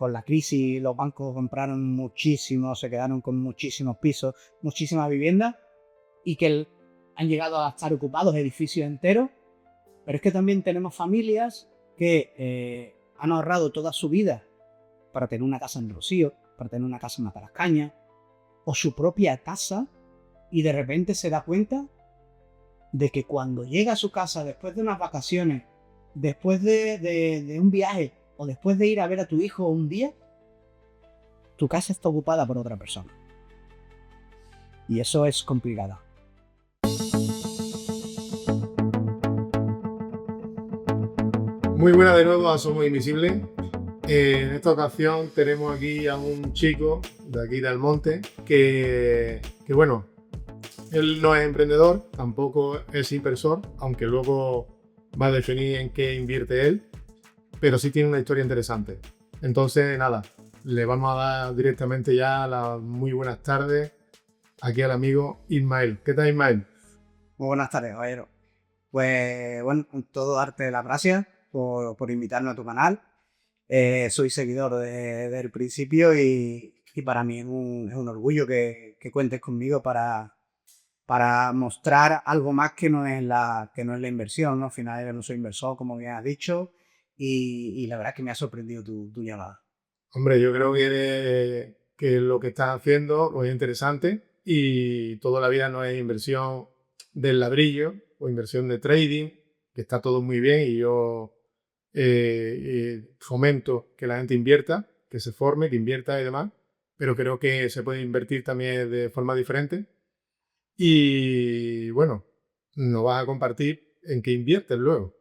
con la crisis los bancos compraron muchísimo, se quedaron con muchísimos pisos, muchísimas viviendas y que han llegado a estar ocupados edificios enteros. Pero es que también tenemos familias que han ahorrado toda su vida para tener una casa en Rocío, para tener una casa en Matalascañas o su propia casa, y de repente se da cuenta de que cuando llega a su casa después de unas vacaciones, después de un viaje o después de ir a ver a tu hijo un día, tu casa está ocupada por otra persona. Y eso es complicado. Muy buena de nuevo a Somos Invisibles. En esta ocasión tenemos aquí a un chico de aquí de Almonte que bueno, él no es emprendedor, tampoco es inversor, aunque luego va a definir en qué invierte él, pero sí tiene una historia interesante. Entonces, nada, le vamos a dar directamente ya las muy buenas tardes aquí al amigo Ismael. ¿Qué tal, Ismael? Muy buenas tardes, caballero. Pues bueno, con todo darte las gracias por invitarme a tu canal. Soy seguidor del principio y para mí es un orgullo que cuentes conmigo para mostrar algo más que no es la inversión, ¿no? Al final yo no soy inversor, como bien has dicho, y la verdad es que me ha sorprendido tu llamada. Hombre, yo creo que lo que estás haciendo pues, es interesante y toda la vida no es inversión del ladrillo o inversión de trading, que está todo muy bien y yo fomento que la gente invierta, que se forme, que invierta y demás, pero creo que se puede invertir también de forma diferente. Y bueno, nos vas a compartir en qué inviertes luego.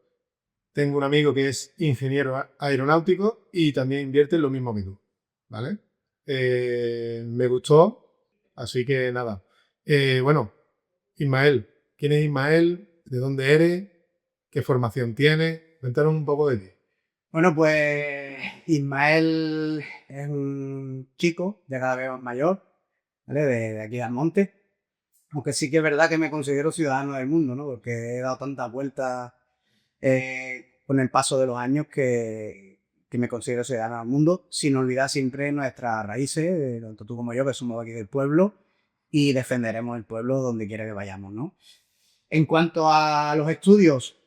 Tengo un amigo que es ingeniero aeronáutico y también invierte en lo mismo que tú, ¿vale? Me gustó, así que nada. Bueno, Ismael, ¿quién es Ismael? ¿De dónde eres? ¿Qué formación tienes? Cuéntanos un poco de ti. Bueno, pues Ismael es un chico de cada vez más mayor, ¿vale? De aquí de Almonte. Aunque sí que es verdad que me considero ciudadano del mundo, ¿no? Porque he dado tantas vueltas con el paso de los años que me considero ciudadano del mundo, sin olvidar siempre nuestras raíces, tanto tú como yo, que somos aquí del pueblo, y defenderemos el pueblo donde quiera que vayamos, ¿no? En cuanto a los estudios,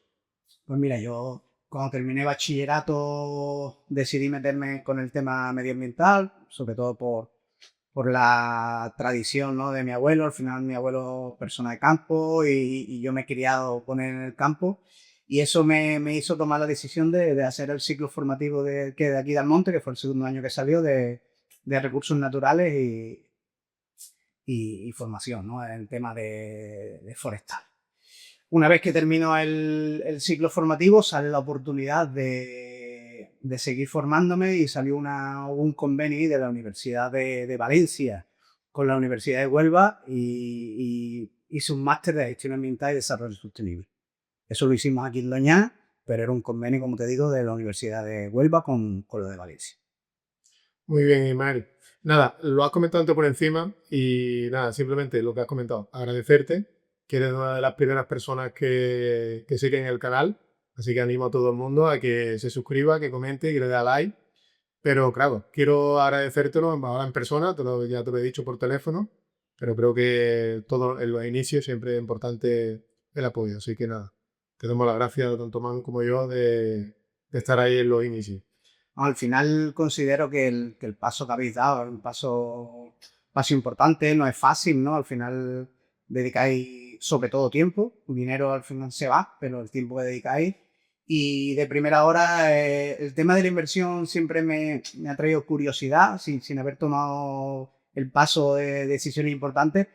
pues mira, yo cuando terminé bachillerato decidí meterme con el tema medioambiental, sobre todo por la tradición, ¿no? De mi abuelo. Al final mi abuelo persona de campo y yo me he criado con él en el campo y eso me hizo tomar la decisión de hacer el ciclo formativo de aquí de Almonte, que fue el segundo año que salió de recursos naturales y formación, ¿no? En el tema de forestal. Una vez que termino el ciclo formativo, sale la oportunidad de seguir formándome y salió un convenio de la Universidad de Valencia con la Universidad de Huelva y hice un máster de gestión ambiental y desarrollo sostenible. Eso lo hicimos aquí en Doñana, pero era un convenio, como te digo, de la Universidad de Huelva con lo de Valencia. Muy bien, Ismael. Nada, lo has comentado antes por encima y nada, simplemente lo que has comentado. Agradecerte, que eres una de las primeras personas que siguen el canal, así que animo a todo el mundo a que se suscriba, que comente y que le dé a like. Pero claro, quiero agradecértelo ahora en persona, ya te lo he dicho por teléfono, pero creo que todo en los inicios siempre es importante el apoyo. Así que nada, te damos las gracias tanto Man como yo de estar ahí en los inicios. Al final considero que el paso que habéis dado es un paso importante, no es fácil, ¿no? Al final dedicáis sobre todo tiempo, el dinero al final se va, pero el tiempo que dedicáis. Y de primera hora, el tema de la inversión siempre me ha traído curiosidad, sin haber tomado el paso de decisiones importantes,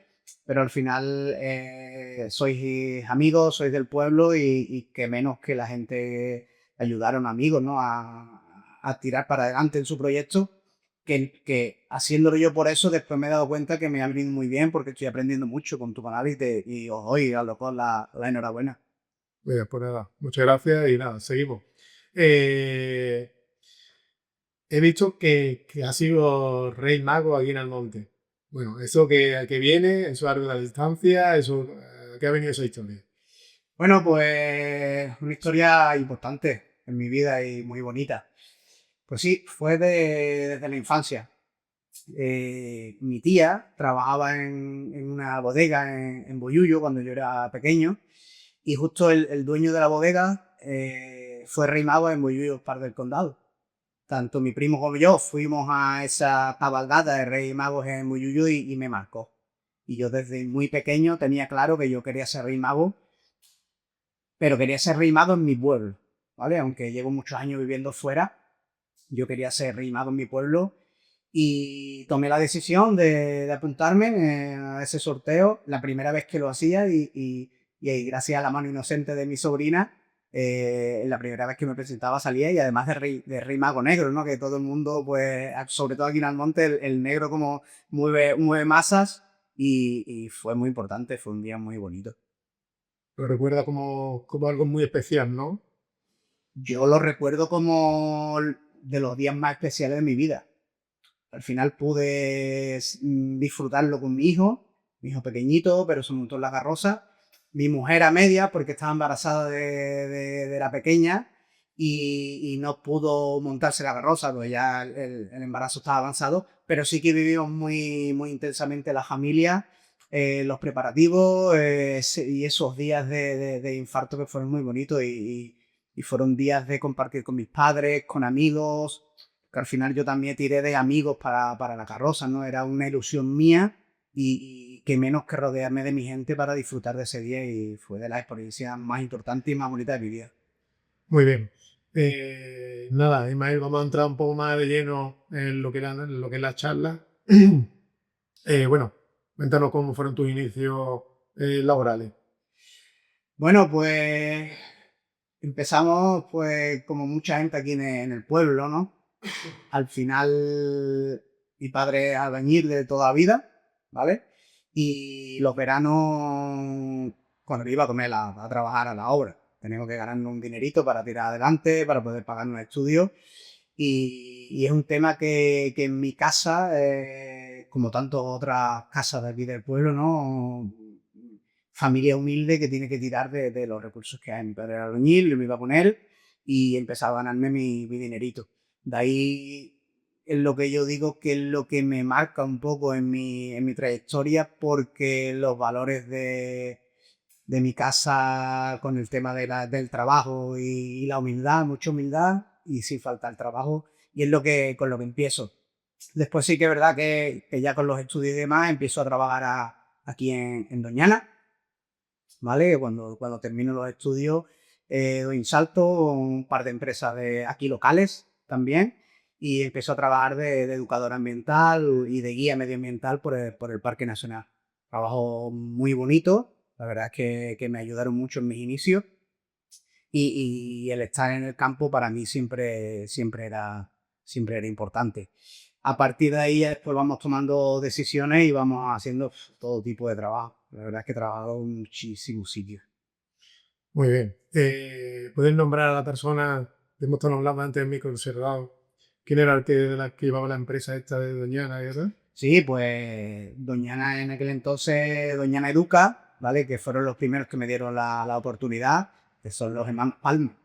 pero al final sois amigos, sois del pueblo y que menos que la gente ayudar a un amigo, ¿no? A tirar para adelante en su proyecto, que haciéndolo yo por eso, después me he dado cuenta que me ha venido muy bien porque estoy aprendiendo mucho con tu canal y os doy a lo mejor la enhorabuena. Mira, pues nada, muchas gracias y nada, seguimos. Eh, He visto que ha sido Rey Mago aquí en Almonte. Bueno, eso que viene, eso es algo de la distancia, eso, ¿qué ha venido esa historia? Bueno, pues una historia importante en mi vida y muy bonita. Pues sí, fue desde la infancia. Mi tía trabajaba en una bodega en Bollullo cuando yo era pequeño y justo el dueño de la bodega fue rey mago en Bollullo, Par del Condado. Tanto mi primo como yo fuimos a esa cabalgata de Reyes Magos en Bollullo y me marcó. Y yo desde muy pequeño tenía claro que yo quería ser rey mago, pero quería ser rey mago en mi pueblo, ¿vale? Aunque llevo muchos años viviendo fuera, yo quería ser rey mago en mi pueblo y tomé la decisión de apuntarme a ese sorteo la primera vez que lo hacía y gracias a la mano inocente de mi sobrina, la primera vez que me presentaba salía y además de rey mago negro, ¿no? Que todo el mundo, pues, sobre todo aquí en Almonte, el negro como mueve masas y fue muy importante, fue un día muy bonito. Lo recuerda como algo muy especial, ¿no? Yo lo recuerdo como de los días más especiales de mi vida. Al final pude disfrutarlo con mi hijo pequeñito, pero se montó en la carroza. Mi mujer a media, porque estaba embarazada de la pequeña y no pudo montarse la carroza, pues ya el embarazo estaba avanzado, pero sí que vivimos muy intensamente la familia, los preparativos y esos días de infarto que fueron muy bonitos y fueron días de compartir con mis padres, con amigos, que al final yo también tiré de amigos para la carroza, ¿no? Era una ilusión mía y que menos que rodearme de mi gente para disfrutar de ese día y fue de las experiencias más importantes y más bonitas de mi vida. Muy bien. Nada, Ismael, vamos a entrar un poco más de lleno en lo que es la charla. Bueno, cuéntanos cómo fueron tus inicios laborales. Bueno, pues empezamos pues como mucha gente aquí en el pueblo, ¿no? Al final mi padre es albañil de toda la vida, ¿vale? Y los veranos, cuando iba con él a trabajar a la obra, teníamos que ganarnos un dinerito para tirar adelante, para poder pagarnos estudios. Y es un tema que en mi casa, como tantas otras casas de aquí del pueblo, ¿no? Familia humilde que tiene que tirar de los recursos que hay. Mi padre era albañil, yo me iba a poner y empezaba a ganarme mi dinerito. De ahí es lo que yo digo que es lo que me marca un poco en mi trayectoria porque los valores de mi casa con el tema del trabajo y la humildad, mucha humildad y sin falta el trabajo y es con lo que empiezo. Después sí que es verdad que ya con los estudios y demás empiezo a trabajar aquí en Doñana, ¿vale? Cuando termino los estudios doy un salto a un par de empresas de aquí locales también y empiezo a trabajar de educador ambiental y de guía medioambiental por el Parque Nacional. Trabajo muy bonito, la verdad es que me ayudaron mucho en mis inicios y el estar en el campo para mí siempre era importante. A partir de ahí ya después vamos tomando decisiones y vamos haciendo todo tipo de trabajo. La verdad es que he trabajado en muchísimos sitios. Muy bien. ¿Puedes nombrar a la persona, hemos estado hablando antes del micro cerrado, quién era el que llevaba la empresa esta de Doñana y eso? Sí, pues Doñana en aquel entonces, Doñana Educa, ¿vale? Que fueron los primeros que me dieron la oportunidad, que son los hermanos Palma,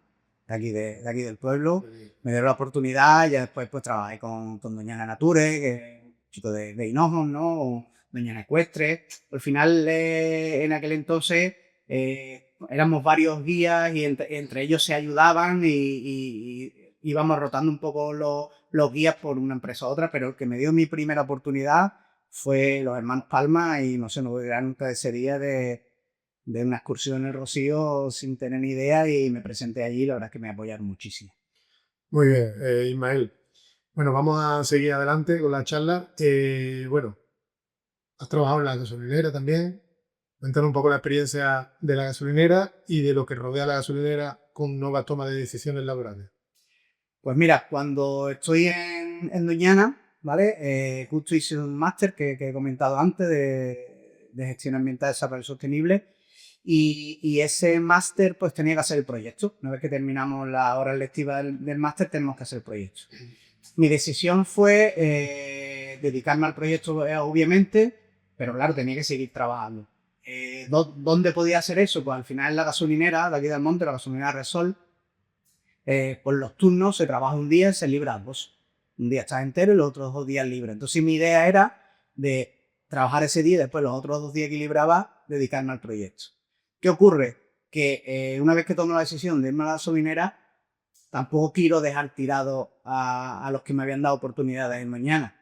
de aquí del pueblo. Me dieron la oportunidad, ya después pues trabajé con Doñana Nature, que es un chico de Hinojos, ¿no? O Doñana Ecuestre. Al final, en aquel entonces, éramos varios guías y entre ellos se ayudaban y íbamos rotando un poco los guías por una empresa a otra, pero el que me dio mi primera oportunidad fue los hermanos Palma y no se me olvidará nunca de ese día de una excursión en el Rocío sin tener ni idea y me presenté allí y la verdad es que me apoyaron muchísimo. Muy bien, Ismael. Bueno, vamos a seguir adelante con la charla. Bueno, has trabajado en la gasolinera también. Cuéntanos un poco la experiencia de la gasolinera y de lo que rodea la gasolinera con nuevas tomas de decisiones laborales. Pues mira, cuando estoy en Doñana, ¿vale? Justo hice un máster que he comentado antes de gestión ambiental y desarrollo sostenible y ese máster pues tenía que hacer el proyecto. Una vez que terminamos la hora lectiva del máster tenemos que hacer el proyecto. Mi decisión fue dedicarme al proyecto obviamente, pero claro, tenía que seguir trabajando. ¿Dónde podía hacer eso? Pues al final en la gasolinera de aquí del monte, la gasolinera Resol, Por los turnos se trabaja un día y se libra 2. Un día estás entero y los otros 2 días libres. Entonces mi idea era de trabajar ese día y después los otros 2 días que libraba dedicarme al proyecto. ¿Qué ocurre? Que una vez que tomo la decisión de irme a la gasolinera, tampoco quiero dejar tirado a los que me habían dado oportunidades en mañana.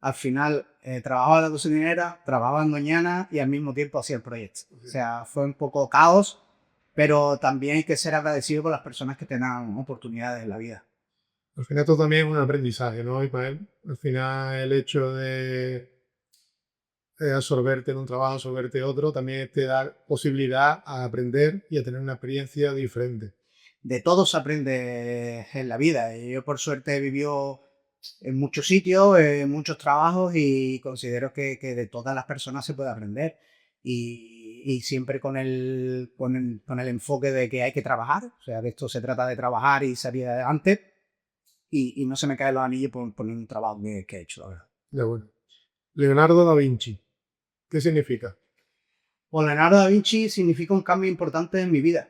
Al final trabajaba en la gasolinera, trabajaba en mañana y al mismo tiempo hacía el proyecto. O sea, fue un poco caos, pero también hay que ser agradecido con las personas que te dan oportunidades en la vida. Al final esto también es un aprendizaje, ¿no, Ismael? Al final el hecho de absorberte en un trabajo, absorberte otro, también te da posibilidad a aprender y a tener una experiencia diferente. De todo se aprende en la vida. Y yo por suerte he vivido en muchos sitios, en muchos trabajos y considero que de todas las personas se puede aprender. Y siempre con el enfoque de que hay que trabajar. O sea, de esto se trata de trabajar y salir adelante. Y no se me caen los anillos por un trabajo que he hecho, la verdad. Ya bueno. Leonardo da Vinci, ¿qué significa? Pues Leonardo da Vinci significa un cambio importante en mi vida.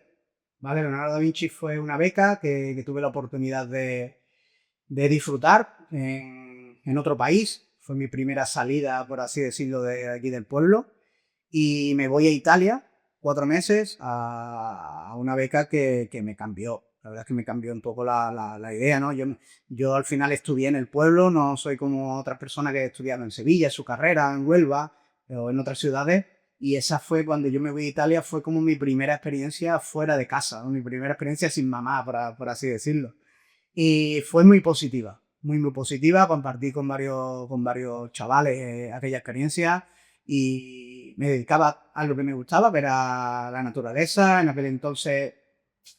¿Vale? Leonardo da Vinci fue una beca que tuve la oportunidad de disfrutar en otro país. Fue mi primera salida, por así decirlo, de aquí del pueblo. Y me voy a Italia 4 meses a una beca que me cambió. La verdad es que me cambió un poco la idea, ¿no? Yo al final estudié en el pueblo, no soy como otras personas que he estudiado en Sevilla, su carrera, en Huelva o en otras ciudades. Y esa fue cuando yo me voy a Italia, fue como mi primera experiencia fuera de casa, ¿no? Mi primera experiencia sin mamá, por así decirlo. Y fue muy positiva, muy positiva. Compartí con varios chavales aquella experiencia y me dedicaba a lo que me gustaba, ver a la naturaleza. En aquel entonces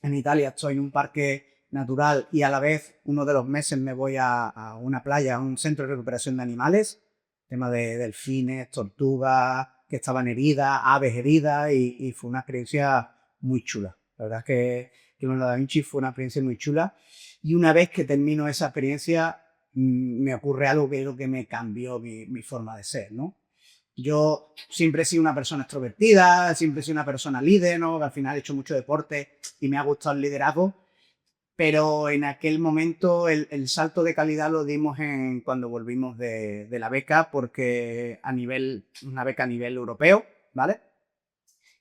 en Italia estoy en un parque natural y a la vez uno de los meses me voy a una playa, a un centro de recuperación de animales, tema de delfines, tortugas que estaban heridas, aves heridas y fue una experiencia muy chula. La verdad es que Leonardo da Vinci fue una experiencia muy chula y una vez que termino esa experiencia me ocurre algo que es lo que me cambió mi forma de ser, ¿no? Yo siempre he sido una persona extrovertida, siempre he sido una persona líder, ¿no? Al final he hecho mucho deporte y me ha gustado el liderazgo, pero en aquel momento el salto de calidad lo dimos cuando volvimos de la beca, porque una beca a nivel europeo, ¿vale?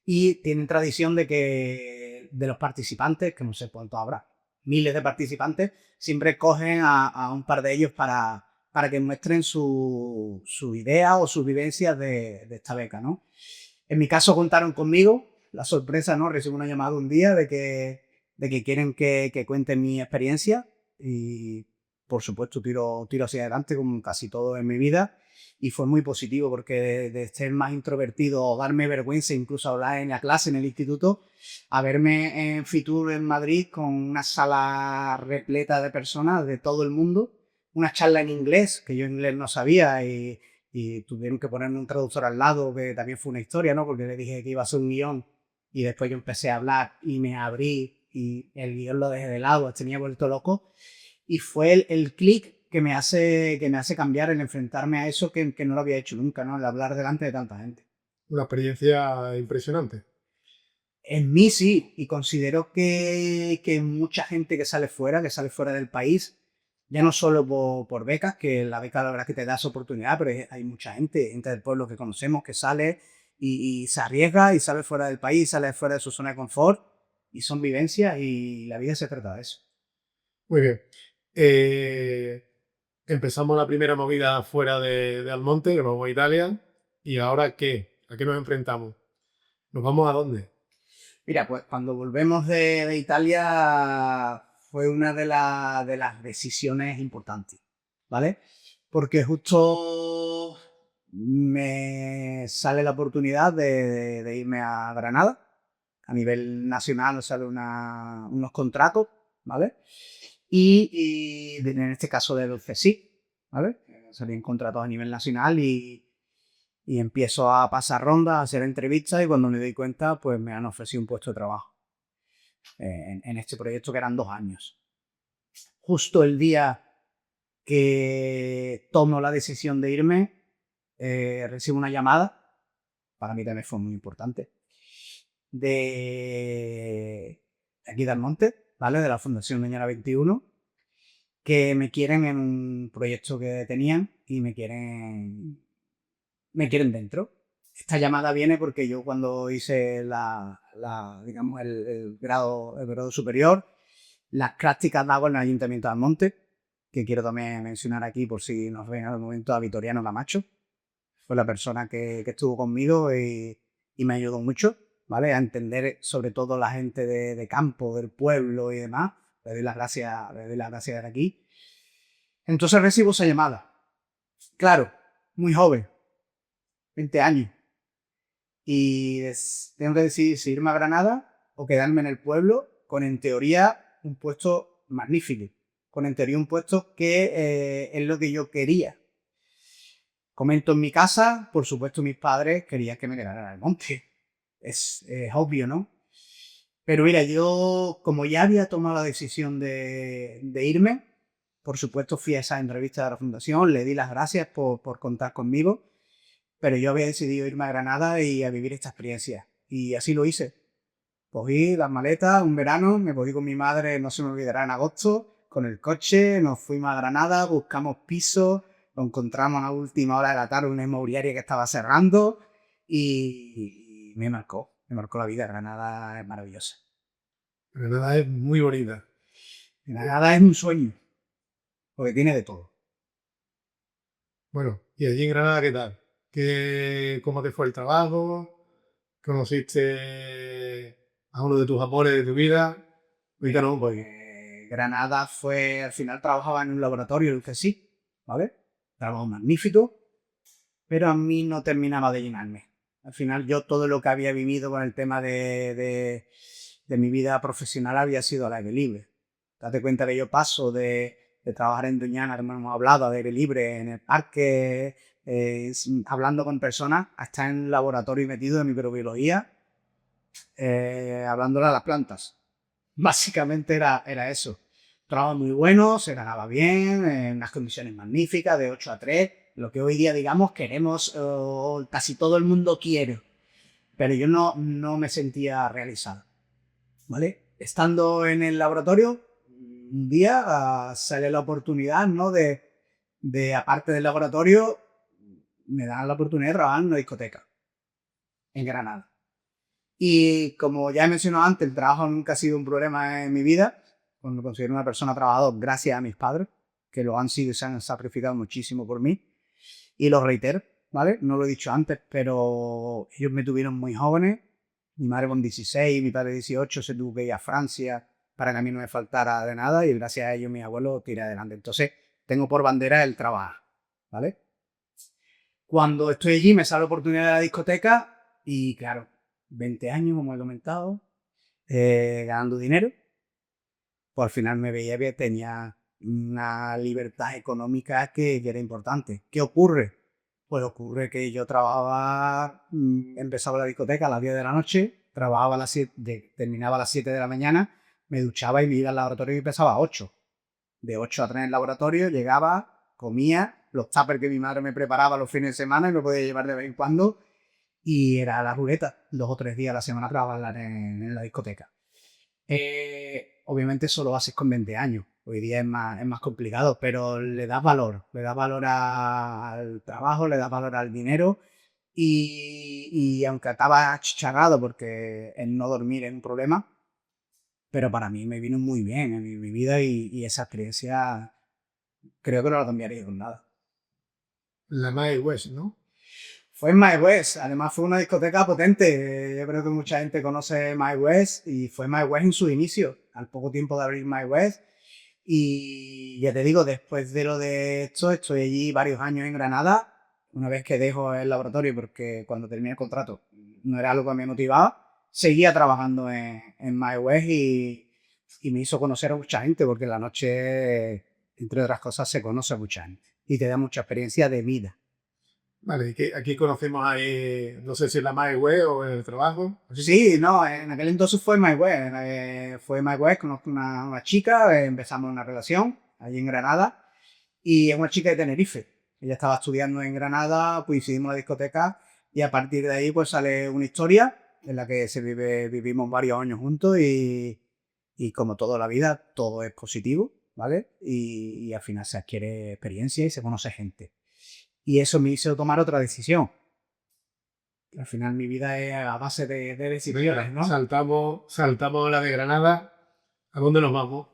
Y tienen tradición de los participantes, que no sé cuánto habrá, miles de participantes, siempre cogen a un par de ellos para que muestren su idea o sus vivencias de esta beca, ¿no? En mi caso contaron conmigo, la sorpresa, ¿no? Recibo una llamada un día de que quieren que cuente mi experiencia y por supuesto tiro hacia adelante como casi todo en mi vida y fue muy positivo porque de ser más introvertido o darme vergüenza incluso hablar en la clase, en el instituto, a verme en Fitur en Madrid con una sala repleta de personas de todo el mundo, una charla en inglés, que yo inglés no sabía y tuvieron que ponerme un traductor al lado, que también fue una historia, ¿no? Porque le dije que iba a ser un guión y después yo empecé a hablar y me abrí y el guión lo dejé de lado, tenía vuelto loco y fue el clic que me hace cambiar, el enfrentarme a eso que no lo había hecho nunca, ¿no? El hablar delante de tanta gente. Una experiencia impresionante. En mí sí, y considero que mucha gente que sale fuera del país, ya no solo por becas, que la beca la verdad es que te da esa oportunidad, pero hay mucha gente del pueblo que conocemos que sale y se arriesga y sale fuera del país, sale fuera de su zona de confort, y son vivencias y la vida se trata de eso. Muy bien. Eh, Empezamos la primera movida fuera de Almonte, que nos vamos a Italia. ¿Y ahora qué? ¿A qué nos enfrentamos? ¿Nos vamos a dónde? Mira, pues cuando volvemos de Italia fue una de las decisiones importantes, ¿vale? Porque justo me sale la oportunidad de irme a Granada. A nivel nacional nos salen unos contratos, ¿vale? En este caso del CSIC, ¿vale? Salían contratos a nivel nacional y empiezo a pasar rondas, a hacer entrevistas y cuando me doy cuenta, pues me han ofrecido un puesto de trabajo en este proyecto que eran 2 años. Justo el día que tomo la decisión de irme, recibo una llamada, para mí también fue muy importante, de aquí del Monte, ¿vale? De la Fundación Doñana 21, que me quieren en un proyecto que tenían y me quieren dentro. Esta llamada viene porque yo cuando hice digamos, el grado superior, las prácticas de agua en el Ayuntamiento de Almonte, que quiero también mencionar aquí por si nos ven en algún momento a Vitoriano Camacho, fue la persona que estuvo conmigo y me ayudó mucho, ¿vale? A entender sobre todo la gente de campo, del pueblo y demás. Le doy las gracias de aquí. Entonces recibo esa llamada. Claro, muy joven, 20 años. Y tengo que decidir si irme a Granada o quedarme en el pueblo con, en teoría, un puesto magnífico. Con, en teoría, un puesto que es lo que yo quería. Comento en mi casa, por supuesto, mis padres querían que me quedara en el monte. Es obvio, ¿no? Pero mira, yo, como ya había tomado la decisión de irme, por supuesto fui a esa entrevista de la fundación, le di las gracias por contar conmigo, pero yo había decidido irme a Granada y a vivir esta experiencia. Y así lo hice. Cogí las maletas un verano, me cogí con mi madre, no se me olvidará, en agosto, con el coche, nos fuimos a Granada, buscamos piso, lo encontramos a última hora de la tarde, una inmobiliaria que estaba cerrando y me marcó la vida. Granada es maravillosa. Granada es muy bonita. Granada es un sueño, porque tiene de todo. Bueno, ¿y allí en Granada qué tal? ¿Cómo te fue el trabajo? ¿Conociste a uno de tus amores de tu vida? Cuéntanos un poco. Granada fue, al final trabajaba en un laboratorio, el que sí, ¿vale? Trabajo magnífico, pero a mí no terminaba de llenarme. Al final yo todo lo que había vivido con el tema de mi vida profesional había sido al aire libre. Date cuenta que yo paso de trabajar en Doñana, como hemos hablado, al aire libre, en el parque, hablando con personas, a estar en un laboratorio metido de microbiología, hablándole a las plantas. Básicamente era eso. Trabajo muy bueno, se ganaba bien, en unas condiciones magníficas, de 8 a 3, lo que hoy día, digamos, queremos, casi todo el mundo quiere, pero yo no me sentía realizado, ¿vale? Estando en el laboratorio, un día sale la oportunidad, ¿no? Aparte del laboratorio, me dan la oportunidad de trabajar en una discoteca en Granada. Y como ya he mencionado antes, el trabajo nunca ha sido un problema en mi vida. Me considero una persona trabajadora gracias a mis padres, que lo han sido y se han sacrificado muchísimo por mí. Y lo reitero, ¿vale? No lo he dicho antes, pero ellos me tuvieron muy jóvenes. Mi madre con 16, mi padre 18, se tuvo que ir a Francia para que a mí no me faltara de nada y gracias a ellos mi abuelo tiré adelante. Entonces, tengo por bandera el trabajo, ¿vale? Cuando estoy allí me sale la oportunidad de la discoteca y claro, 20 años, como he comentado, ganando dinero, pues al final me veía que tenía una libertad económica que era importante. ¿Qué ocurre? Pues ocurre que yo trabajaba, empezaba la discoteca a las 10 de la noche, trabajaba a las 7, terminaba a las 7 de la mañana, me duchaba y me iba al laboratorio y empezaba a 8. De 8 a 3 en el laboratorio, llegaba, comía, los tuppers que mi madre me preparaba los fines de semana y me podía llevar de vez en cuando, y era la ruleta. 2 o 3 días a la semana trabajar en la discoteca. Obviamente eso lo haces con 20 años. Hoy día es más complicado, pero le das valor al trabajo, le das valor al dinero y aunque estaba achicharrado porque el no dormir es un problema, pero para mí me vino muy bien en mi vida y esa experiencia creo que no la cambiaría con nada. La My West, ¿no? Fue en My West, además fue una discoteca potente. Yo creo que mucha gente conoce My West y fue My West en su inicio, al poco tiempo de abrir My West. Y ya te digo, después de lo de esto, estoy allí varios años en Granada. Una vez que dejo el laboratorio, porque cuando terminé el contrato no era algo que me motivaba, seguía trabajando en My West y me hizo conocer a mucha gente, porque en la noche, entre otras cosas, se conoce a mucha gente y te da mucha experiencia de vida. Vale, y que aquí conocemos ahí, no sé si es la My West o en el trabajo. Sí, no, en aquel entonces fue My West. Fue My West, conozco una chica, empezamos una relación allí en Granada y es una chica de Tenerife. Ella estaba estudiando en Granada, pues hicimos la discoteca y a partir de ahí pues sale una historia en la que vivimos varios años juntos y Y como toda la vida, todo es positivo, ¿vale? Y al final se adquiere experiencia y se conoce gente. Y eso me hizo tomar otra decisión. Al final mi vida es a base de decisiones, ¿no? Saltamos la de Granada. ¿A dónde nos vamos?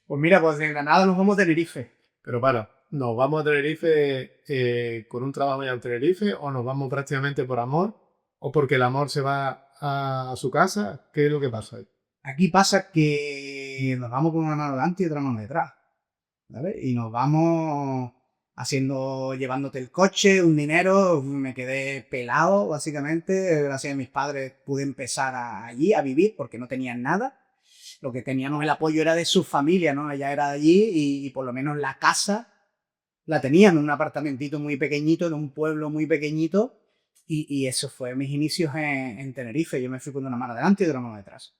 Pues mira, pues de Granada nos vamos a Tenerife. Pero ¿nos vamos a Tenerife con un trabajo ya en Tenerife o nos vamos prácticamente por amor o porque el amor se va a su casa? ¿Qué es lo que pasa ahí? Aquí pasa que nos vamos con una mano delante y otra mano detrás, ¿vale? Y nos vamos llevándote el coche, un dinero, me quedé pelado básicamente, gracias a mis padres pude empezar allí a vivir porque no tenían nada, lo que teníamos el apoyo era de su familia, ¿no? Ella era de allí y por lo menos la casa la tenían en un apartamentito muy pequeñito, de un pueblo muy pequeñito y eso fue mis inicios en Tenerife, yo me fui con una mano delante y otra mano detrás.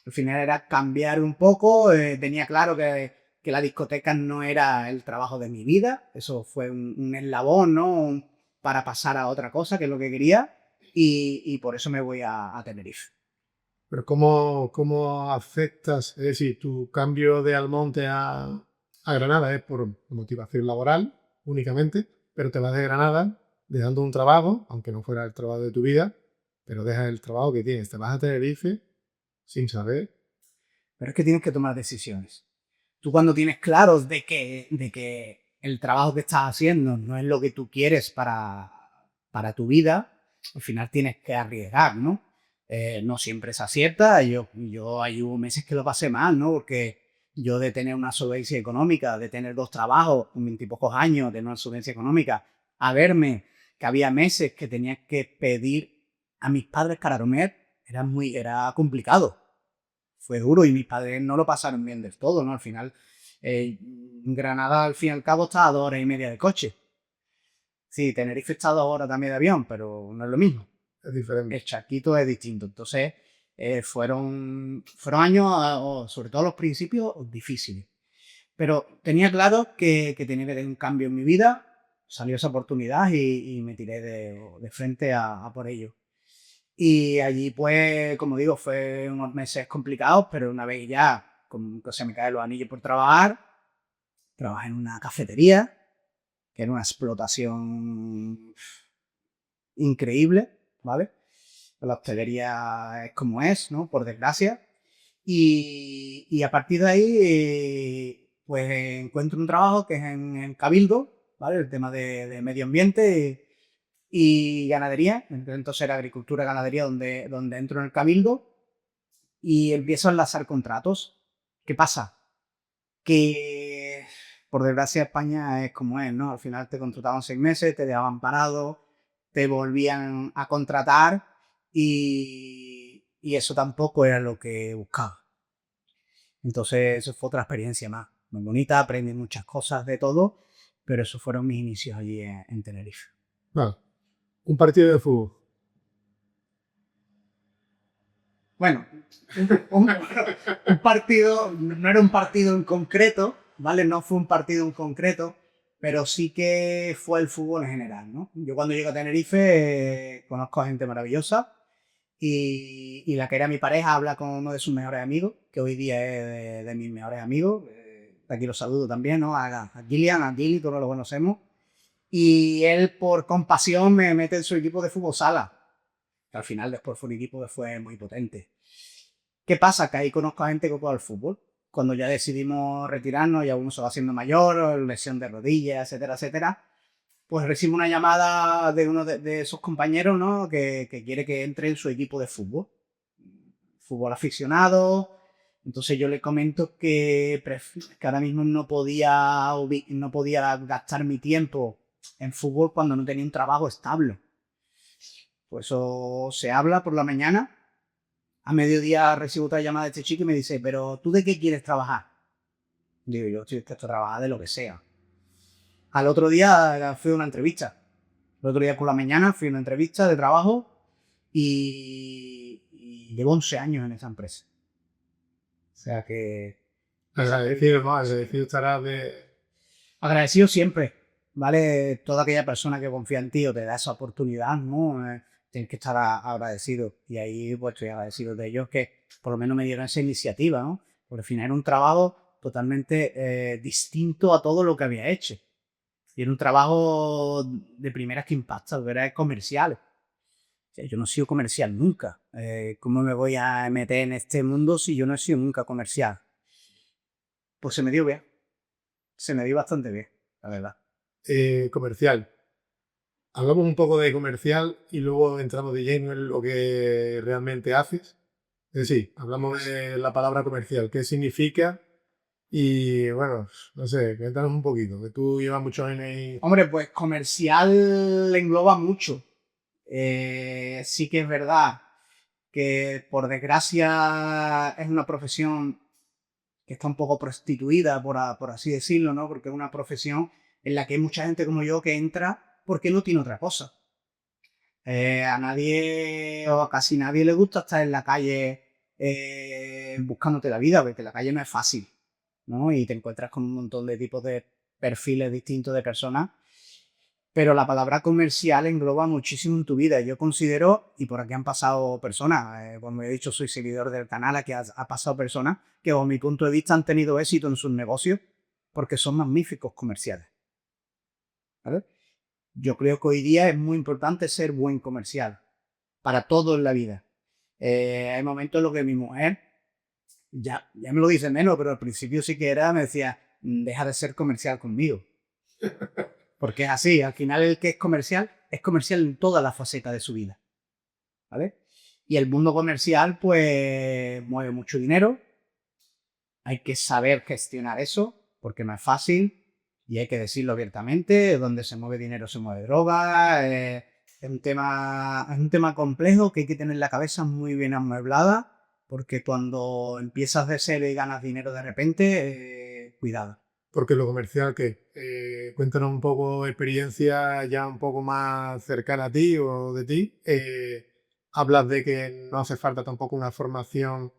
Al final era cambiar un poco, tenía claro que la discoteca no era el trabajo de mi vida, eso fue un eslabón, ¿no? Para pasar a otra cosa, que es lo que quería, y por eso me voy a Tenerife. Pero ¿cómo afectas? Es decir, tu cambio de Almonte a Granada es por motivación laboral únicamente, pero te vas de Granada dejando un trabajo, aunque no fuera el trabajo de tu vida, pero dejas el trabajo que tienes. Te vas a Tenerife sin saber. Pero es que tienes que tomar decisiones. Tú cuando tienes claro de que el trabajo que estás haciendo no es lo que tú quieres para tu vida, al final tienes que arriesgar, ¿no? No siempre se acierta. Yo hay hubo meses que lo pasé mal, ¿no? Porque yo de tener una solvencia económica, de tener 2 trabajos, con 20 y pocos años, de una solvencia económica, a verme que había meses que tenía que pedir a mis padres para comer, era complicado. Fue duro y mis padres no lo pasaron bien del todo, ¿no? Al final, Granada, al fin y al cabo, está a 2 horas y media de coche. Sí, Tenerife está a 2 horas también de avión, pero no es lo mismo. Es diferente. El charquito es distinto. Entonces, fueron años, sobre todo los principios, difíciles. Pero tenía claro que tenía que tener un cambio en mi vida. Salió esa oportunidad y me tiré de frente a por ello. Y allí, pues, como digo, fue unos meses complicados, pero una vez ya se me caen los anillos por trabajar, trabajé en una cafetería, que era una explotación increíble, ¿vale? La hostelería es como es, ¿no? Por desgracia. Y a partir de ahí, pues encuentro un trabajo que es en Cabildo, ¿vale? El tema de medio ambiente y ganadería. Entonces era agricultura y ganadería donde entro en el Cabildo y empiezo a enlazar contratos. ¿Qué pasa? Que por desgracia España es como es, ¿no? Al final te contrataban 6 meses, te dejaban parado, te volvían a contratar y eso tampoco era lo que buscaba. Entonces eso fue otra experiencia más, muy bonita, aprendí muchas cosas de todo, pero esos fueron mis inicios allí en Tenerife. Bueno, un partido de fútbol. Bueno, un partido, no era un partido en concreto, ¿vale? No fue un partido en concreto, pero sí que fue el fútbol en general, ¿no? Yo cuando llego a Tenerife conozco a gente maravillosa y la que era mi pareja habla con uno de sus mejores amigos, que hoy día es de mis mejores amigos. De aquí los saludo también, ¿no? A Gillian, a Gilly, todos lo conocemos. Y él por compasión me mete en su equipo de fútbol sala, que al final después fue un equipo que fue muy potente. ¿Qué pasa? Que ahí conozco a gente que juega al fútbol. Cuando ya decidimos retirarnos, ya uno se va haciendo mayor, lesión de rodillas, etcétera, etcétera, pues recibo una llamada de uno de sus compañeros, ¿no? Que quiere que entre en su equipo de fútbol. Fútbol aficionado. Entonces yo le comento que ahora mismo no podía gastar mi tiempo en fútbol cuando no tenía un trabajo estable. Pues eso se habla por la mañana. A mediodía recibo otra llamada de este chico y me dice, pero ¿tú de qué quieres trabajar? Digo, yo estoy dispuesto a trabajar de lo que sea. Al otro día fui a una entrevista. El otro día por la mañana fui a una entrevista de trabajo y llevo 11 años en esa empresa. O sea que... Agradecido, ¿no? Agradecido estarás de... Agradecido siempre, ¿vale? Toda aquella persona que confía en ti o te da esa oportunidad, ¿no? Tienes que estar agradecido. Y ahí pues estoy agradecido de ellos que por lo menos me dieron esa iniciativa, ¿no? Porque al final era un trabajo totalmente distinto a todo lo que había hecho. Y era un trabajo de primeras que impacta, era comercial. O sea, yo no he sido comercial nunca. ¿Cómo me voy a meter en este mundo si yo no he sido nunca comercial? Pues se me dio bien. Se me dio bastante bien, la verdad. Comercial. Hablamos un poco de comercial y luego entramos de lleno en lo que realmente haces. Es decir, hablamos de la palabra comercial, qué significa y bueno, no sé, cuéntanos un poquito, que tú llevas muchos años ahí. Hombre, pues comercial engloba mucho. Sí que es verdad que por desgracia es una profesión que está un poco prostituida, por así decirlo, ¿no? Porque es una profesión en la que hay mucha gente como yo que entra porque no tiene otra cosa. A nadie o a casi nadie le gusta estar en la calle buscándote la vida, porque la calle no es fácil, ¿no? Y te encuentras con un montón de tipos de perfiles distintos de personas. Pero la palabra comercial engloba muchísimo en tu vida. Yo considero, y por aquí han pasado personas, como he dicho, soy seguidor del canal, aquí ha pasado personas que, bajo mi punto de vista, han tenido éxito en sus negocios porque son magníficos comerciales. ¿Vale? Yo creo que hoy día es muy importante ser buen comercial para todo en la vida. Hay momentos en los que mi mujer, ya me lo dice menos, pero al principio sí que era, me decía, deja de ser comercial conmigo. Porque es así, al final el que es comercial en todas las facetas de su vida. ¿Vale? Y el mundo comercial, pues, mueve mucho dinero. Hay que saber gestionar eso, porque no es fácil. Y hay que decirlo abiertamente, donde se mueve dinero se mueve droga. Es un tema complejo que hay que tener la cabeza muy bien amueblada, porque cuando empiezas de cero y ganas dinero de repente, cuidado. Porque lo comercial, ¿qué? Cuéntanos un poco experiencia ya un poco más cercana a ti o de ti. Hablas de que no hace falta tampoco una formación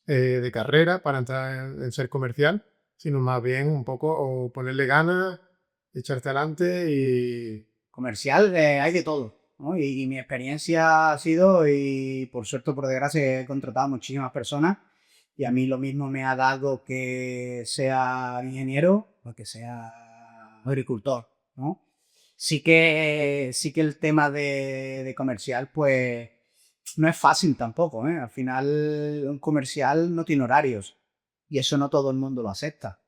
de carrera para entrar en ser comercial, sino más bien un poco o ponerle ganas, echarte adelante y Comercial, hay de todo, ¿no? Y mi experiencia ha sido, y por suerte o por desgracia, he contratado a muchísimas personas y a mí lo mismo me ha dado que sea ingeniero o que sea agricultor, ¿no? Sí que el tema de comercial, pues no es fácil tampoco, ¿eh? Al final un comercial no tiene horarios y eso no todo el mundo lo acepta.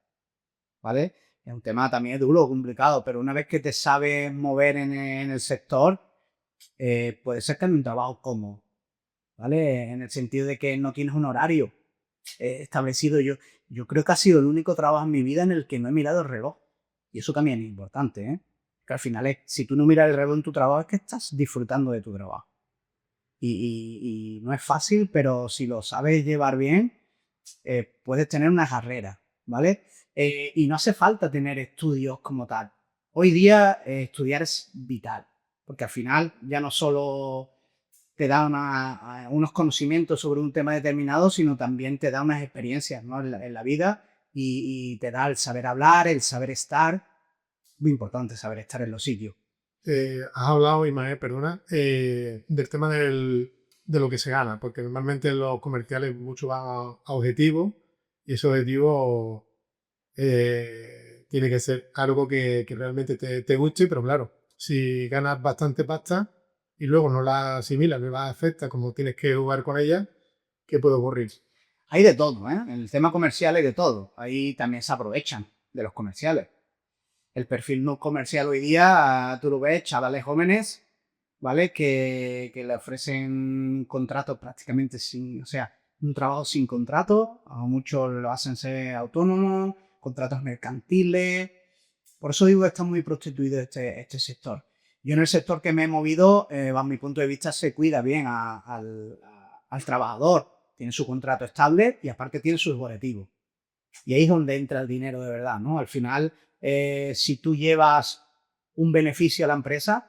¿Vale? Es un tema también duro, complicado, pero una vez que te sabes mover en el sector, puede ser que en un trabajo cómodo, ¿vale? En el sentido de que no tienes un horario establecido. Yo creo que ha sido el único trabajo en mi vida en el que no he mirado el reloj. Y eso también es importante, ¿eh? Que al final, si tú no miras el reloj en tu trabajo, es que estás disfrutando de tu trabajo. Y no es fácil, pero si lo sabes llevar bien, puedes tener una carrera, ¿vale? Y no hace falta tener estudios como tal. Hoy día estudiar es vital, porque al final ya no solo te da unos conocimientos sobre un tema determinado, sino también te da unas experiencias, ¿no? En la vida y te da el saber hablar, el saber estar. Muy importante saber estar en los sitios. has hablado, Ismael, perdona, del tema de lo que se gana, porque normalmente los comerciales mucho van a objetivos y ese objetivo tiene que ser algo que realmente te guste, pero claro, si ganas bastante pasta y luego no la asimilas, no la aceptas como tienes que jugar con ella, ¿qué puede ocurrir? Hay de todo, ¿eh? En el tema comercial hay de todo. Ahí también se aprovechan de los comerciales. El perfil no comercial hoy día, tú lo ves, chavales jóvenes, ¿vale? Que le ofrecen contratos prácticamente sin, o sea, un trabajo sin contrato, a muchos lo hacen ser autónomos, contratos mercantiles. Por eso digo que está muy prostituido este sector. Yo en el sector que me he movido, bajo mi punto de vista, se cuida bien al trabajador. Tiene su contrato estable y aparte tiene sus objetivos. Y ahí es donde entra el dinero de verdad, ¿no? Al final, si tú llevas un beneficio a la empresa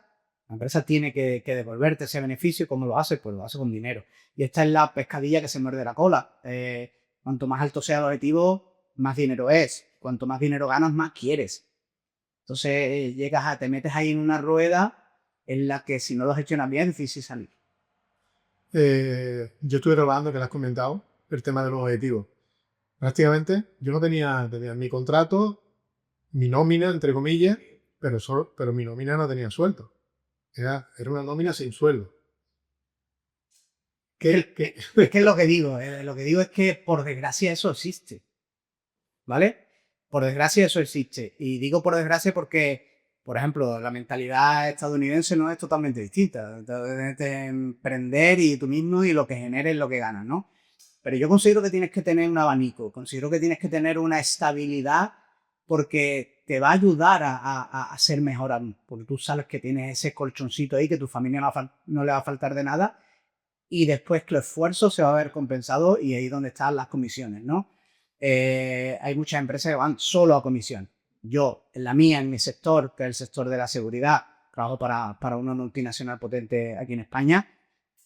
tiene que devolverte ese beneficio. ¿Cómo lo hace? Pues lo hace con dinero. Y esta es la pescadilla que se muerde la cola. Cuanto más alto sea el objetivo, más dinero es. Cuanto más dinero ganas, más quieres. Entonces te metes ahí en una rueda en la que si no lo gestionas bien es difícil salir. Yo estuve trabajando, que lo has comentado, el tema de los objetivos. Prácticamente yo no tenía mi contrato, mi nómina, entre comillas, pero mi nómina no tenía sueldo. Era una nómina sin sueldo. Es que es lo que digo es que por desgracia eso existe, ¿vale? Por desgracia eso existe. Y digo por desgracia porque, por ejemplo, la mentalidad estadounidense no es totalmente distinta. Tienes que emprender y tú mismo y lo que generes lo que ganas, ¿no? Pero yo considero que tienes que tener un abanico, considero que tienes que tener una estabilidad porque te va a ayudar a ser mejor aún, porque tú sabes que tienes ese colchoncito ahí, que tu familia no le va a faltar de nada y después que el esfuerzo se va a ver compensado y ahí es donde están las comisiones, ¿no? Hay muchas empresas que van solo a comisión. Yo, en la mía, en mi sector, que es el sector de la seguridad, trabajo para una multinacional potente aquí en España.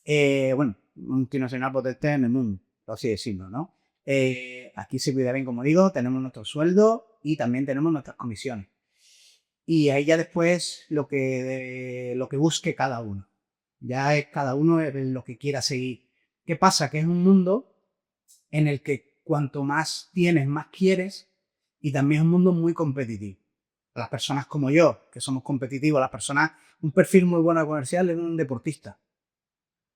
Bueno, multinacional potente en el mundo, por así decirlo, ¿no? Aquí se cuida bien, como digo, tenemos nuestro sueldo y también tenemos nuestras comisiones. Y ahí ya después lo que busque cada uno. Ya es cada uno lo que quiera seguir. ¿Qué pasa? Que es un mundo en el que cuanto más tienes, más quieres y también es un mundo muy competitivo. Las personas como yo, que somos competitivos, las personas, un perfil muy bueno de comercial es un deportista.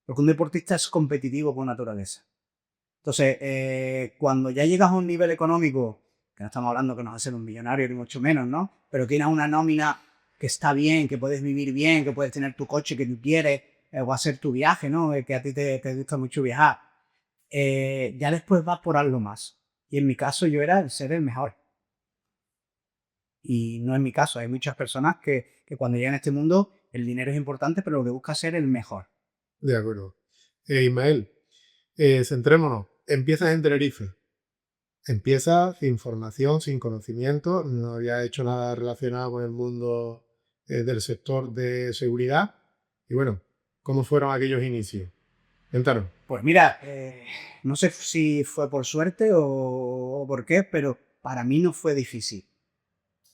Porque un deportista es competitivo por naturaleza. Entonces, cuando ya llegas a un nivel económico, que no estamos hablando que nos va a ser un millonario ni mucho menos, ¿no? Pero tienes una nómina que está bien, que puedes vivir bien, que puedes tener tu coche que tú quieres, o hacer tu viaje, ¿no? Que a ti te gusta mucho viajar. Ya después vas por algo más. Y en mi caso yo era el ser el mejor. Y no es mi caso. Hay muchas personas que cuando llegan a este mundo el dinero es importante, pero lo que busca es ser el mejor. De acuerdo. Ismael, centrémonos. Empiezas en Tenerife. Empiezas sin formación, sin conocimiento, no había hecho nada relacionado con el mundo del sector de seguridad. Y bueno, ¿cómo fueron aquellos inicios? Cuéntanos. Pues mira, no sé si fue por suerte o por qué, pero para mí no fue difícil.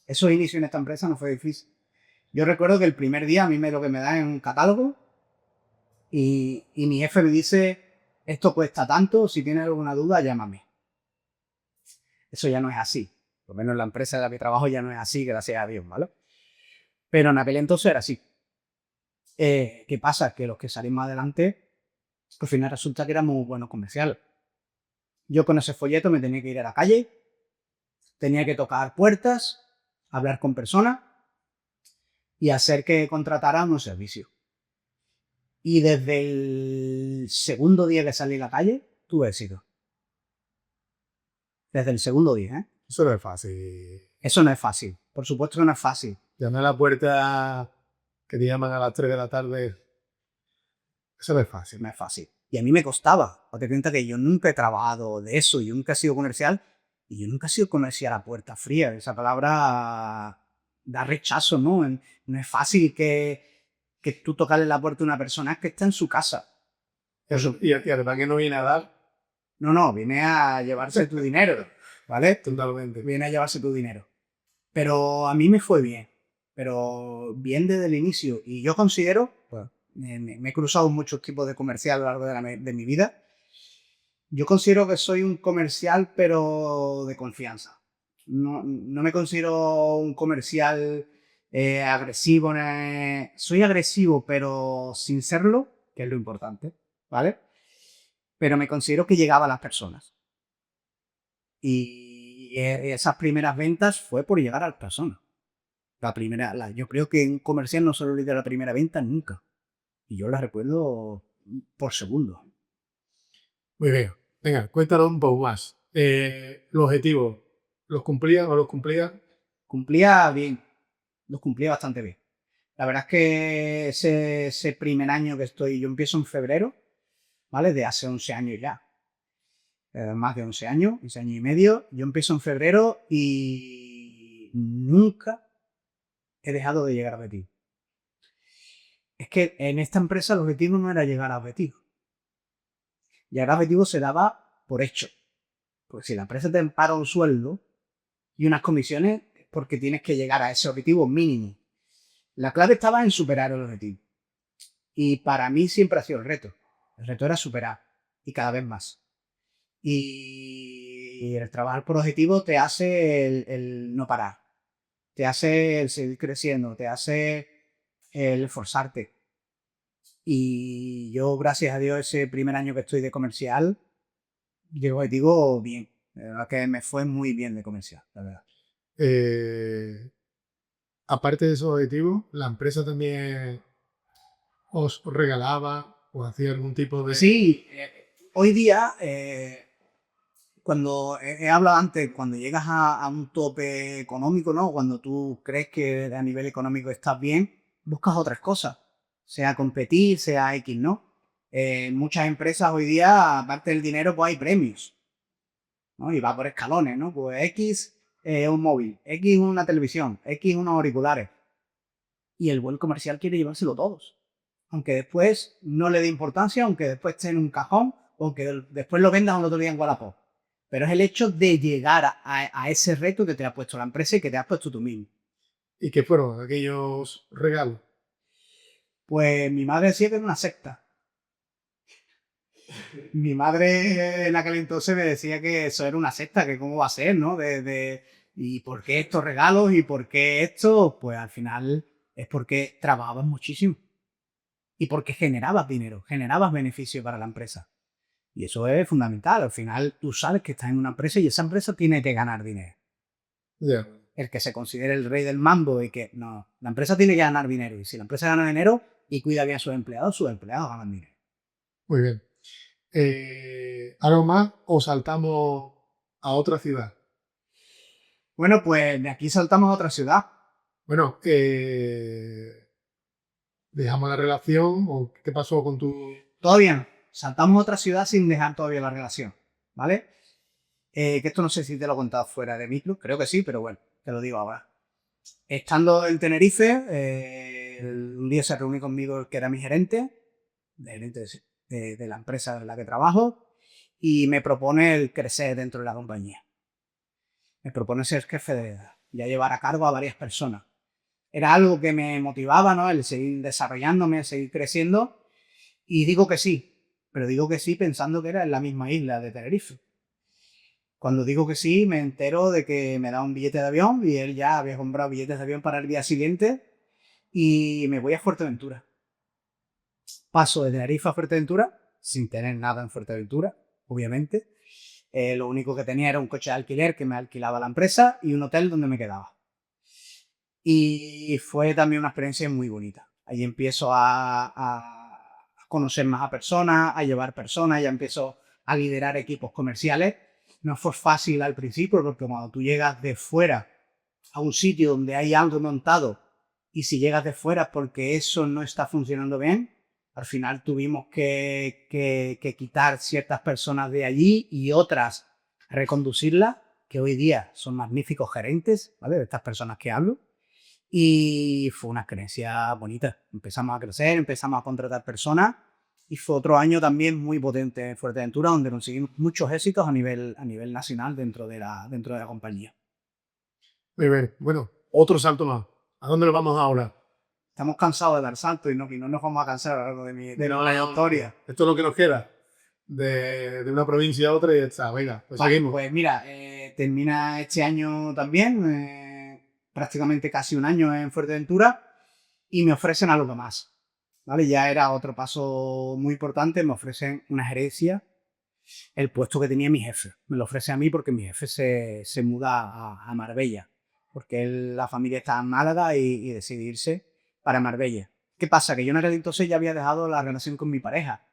Esos inicios en esta empresa no fue difícil. Yo recuerdo que el primer día a mí lo que me dan es un catálogo y mi jefe me dice, esto cuesta tanto, si tienes alguna duda, llámame. Eso ya no es así. Por lo menos en la empresa en la que trabajo ya no es así, gracias a Dios, ¿vale? Pero en aquel entonces era así. ¿Qué pasa? Que los que salimos adelante, al final resulta que éramos buenos comerciales. Yo con ese folleto me tenía que ir a la calle, tenía que tocar puertas, hablar con personas y hacer que contrataran un servicio. Y desde el segundo día que salí a la calle, tuve éxito. Desde el segundo día, ¿eh? Eso no es fácil. Eso no es fácil. Por supuesto que no es fácil. Llamar a la puerta que te llaman a las 3 de la tarde. Eso no es fácil. No es fácil. Y a mí me costaba. Date cuenta que yo nunca he trabajado de eso. Yo nunca he sido comercial. Y yo nunca he sido comercial a puerta fría. Esa palabra da rechazo, ¿no? No es fácil que tú tocarle la puerta a una persona que está en su casa. Y además que no viene a dar. No, viene a llevarse tu dinero, ¿vale? Totalmente. Viene a llevarse tu dinero. Pero a mí me fue bien. Pero bien desde el inicio. Y yo considero, pues, me he cruzado muchos tipos de comercial a lo largo de mi vida. Yo considero que soy un comercial, pero de confianza. No me considero un comercial agresivo. Soy agresivo, pero sin serlo, que es lo importante, ¿vale? Pero me considero que llegaba a las personas. Y esas primeras ventas fue por llegar a las personas. Yo creo que un comercial no solo lidera la primera venta nunca. Y yo la recuerdo por segundo. Muy bien. Venga, cuéntanos un poco más. Los objetivos, ¿los cumplían o no los cumplían? Cumplía bien, los cumplía bastante bien. La verdad es que ese primer año que yo empiezo en febrero, ¿vale? De hace 11 años ya. Más de 11 años, 11 años y medio. Yo empiezo en febrero y nunca he dejado de llegar a objetivo. Es que en esta empresa el objetivo no era llegar a objetivo. Llegar a objetivo se daba por hecho. Porque si la empresa te para un sueldo y unas comisiones, es porque tienes que llegar a ese objetivo mínimo. La clave estaba en superar el objetivo. Y para mí siempre ha sido el reto. El reto era superar. Y cada vez más. Y el trabajar por objetivos te hace el no parar, te hace el seguir creciendo, te hace el esforzarte. Y yo, gracias a Dios, ese primer año que estoy de comercial, digo, digo bien. La verdad que me fue muy bien de comercial, la verdad. Eh, aparte de esos objetivos, la empresa también os regalaba o hacía algún tipo de... Sí, hoy día, cuando he hablado antes, cuando llegas a un tope económico, ¿no? Cuando tú crees que a nivel económico estás bien, buscas otras cosas, sea competir, sea X, ¿no? Muchas empresas hoy día, aparte del dinero, pues hay premios, ¿no? Y va por escalones, ¿no? Pues X un móvil, X una televisión, X unos auriculares. Y el buen comercial quiere llevárselo todos. Aunque después no le dé importancia, aunque después esté en un cajón, aunque después lo vendas un otro día en Wallapop. Pero es el hecho de llegar a ese reto que te ha puesto la empresa y que te has puesto tú mismo. ¿Y qué fueron aquellos regalos? Pues mi madre decía que era una secta. Mi madre en aquel entonces me decía que eso era una secta, que cómo va a ser, ¿no? ¿Y por qué estos regalos? ¿Y por qué esto? Pues al final es porque trabajabas muchísimo. Y porque generabas dinero, generabas beneficio para la empresa. Y eso es fundamental. Al final tú sabes que estás en una empresa y esa empresa tiene que ganar dinero. Ya, El que se considere el rey del mambo y que no, la empresa tiene que ganar dinero. Y si la empresa gana dinero y cuida bien a sus empleados ganan dinero. muy bien. ¿Algo más o saltamos a otra ciudad? Bueno, pues de aquí saltamos a otra ciudad. Bueno, ¿dejamos la relación o qué pasó con tu...? Todo bien. Saltamos a otra ciudad sin dejar todavía la relación. ¿Vale? Que esto no sé si te lo he contado fuera de micro. Creo que sí, pero bueno, te lo digo ahora. Estando en Tenerife, un día se reunió conmigo el que era mi gerente, de la empresa en la que trabajo, y me propone el crecer dentro de la compañía. Me propone ser jefe de ya llevar a cargo a varias personas. Era algo que me motivaba, ¿no? El seguir desarrollándome, el seguir creciendo, y digo que sí, pero digo que sí pensando que era en la misma isla de Tenerife. Cuando digo que sí, me entero de que me da un billete de avión y él ya había comprado billetes de avión para el día siguiente y me voy a Fuerteventura. Paso de Tenerife a Fuerteventura, sin tener nada en Fuerteventura, obviamente. Lo único que tenía era un coche de alquiler que me alquilaba la empresa y un hotel donde me quedaba. Y fue también una experiencia muy bonita. Ahí empiezo a conocer más a personas, a llevar personas, ya empiezo a liderar equipos comerciales. No fue fácil al principio porque cuando tú llegas de fuera a un sitio donde hay algo montado y si llegas de fuera porque eso no está funcionando bien, al final tuvimos que quitar ciertas personas de allí y otras reconducirlas, que hoy día son magníficos gerentes, ¿vale? De estas personas que hablo. Y fue una experiencia bonita. Empezamos a crecer, empezamos a contratar personas y fue otro año también muy potente en Fuerteventura, donde conseguimos muchos éxitos a nivel nacional dentro de la compañía. Muy bien. Bueno, otro salto más. ¿A dónde nos vamos ahora? Estamos cansados de dar saltos y no nos vamos a cansar a lo largo de mi No, trayectoria. esto es lo que nos queda. De una provincia a otra y ya está. Venga, pues Vale, seguimos. pues mira, termina este año también, prácticamente casi un año en Fuerteventura, y me ofrecen algo más. ¿Vale? Ya era otro paso muy importante, me ofrecen una gerencia, el puesto que tenía mi jefe. Me lo ofrece a mí porque mi jefe se muda a Marbella, porque la familia está en Málaga y decide irse para Marbella. ¿Qué pasa? Que yo en aquel entonces ya había dejado la relación con mi pareja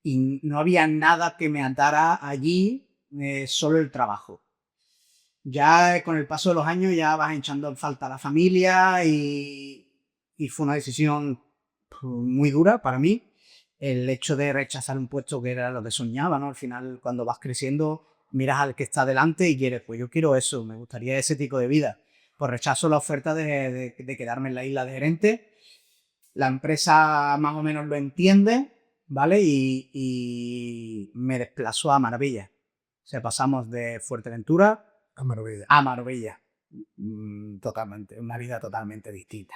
y no había nada que me atara allí, solo el trabajo. Ya con el paso de los años ya vas echando en falta a la familia y fue una decisión pues, muy dura para mí. El hecho de rechazar un puesto que era lo que soñaba, ¿no? Al final, cuando vas creciendo, miras al que está delante y quieres, pues yo quiero eso, me gustaría ese tipo de vida. Pues rechazo la oferta de quedarme en la isla de gerente. La empresa más o menos lo entiende, ¿vale? Y me desplazó a Marbella. O sea, pasamos de Fuerteventura A Marbella. a Marbella. Totalmente, una vida totalmente distinta.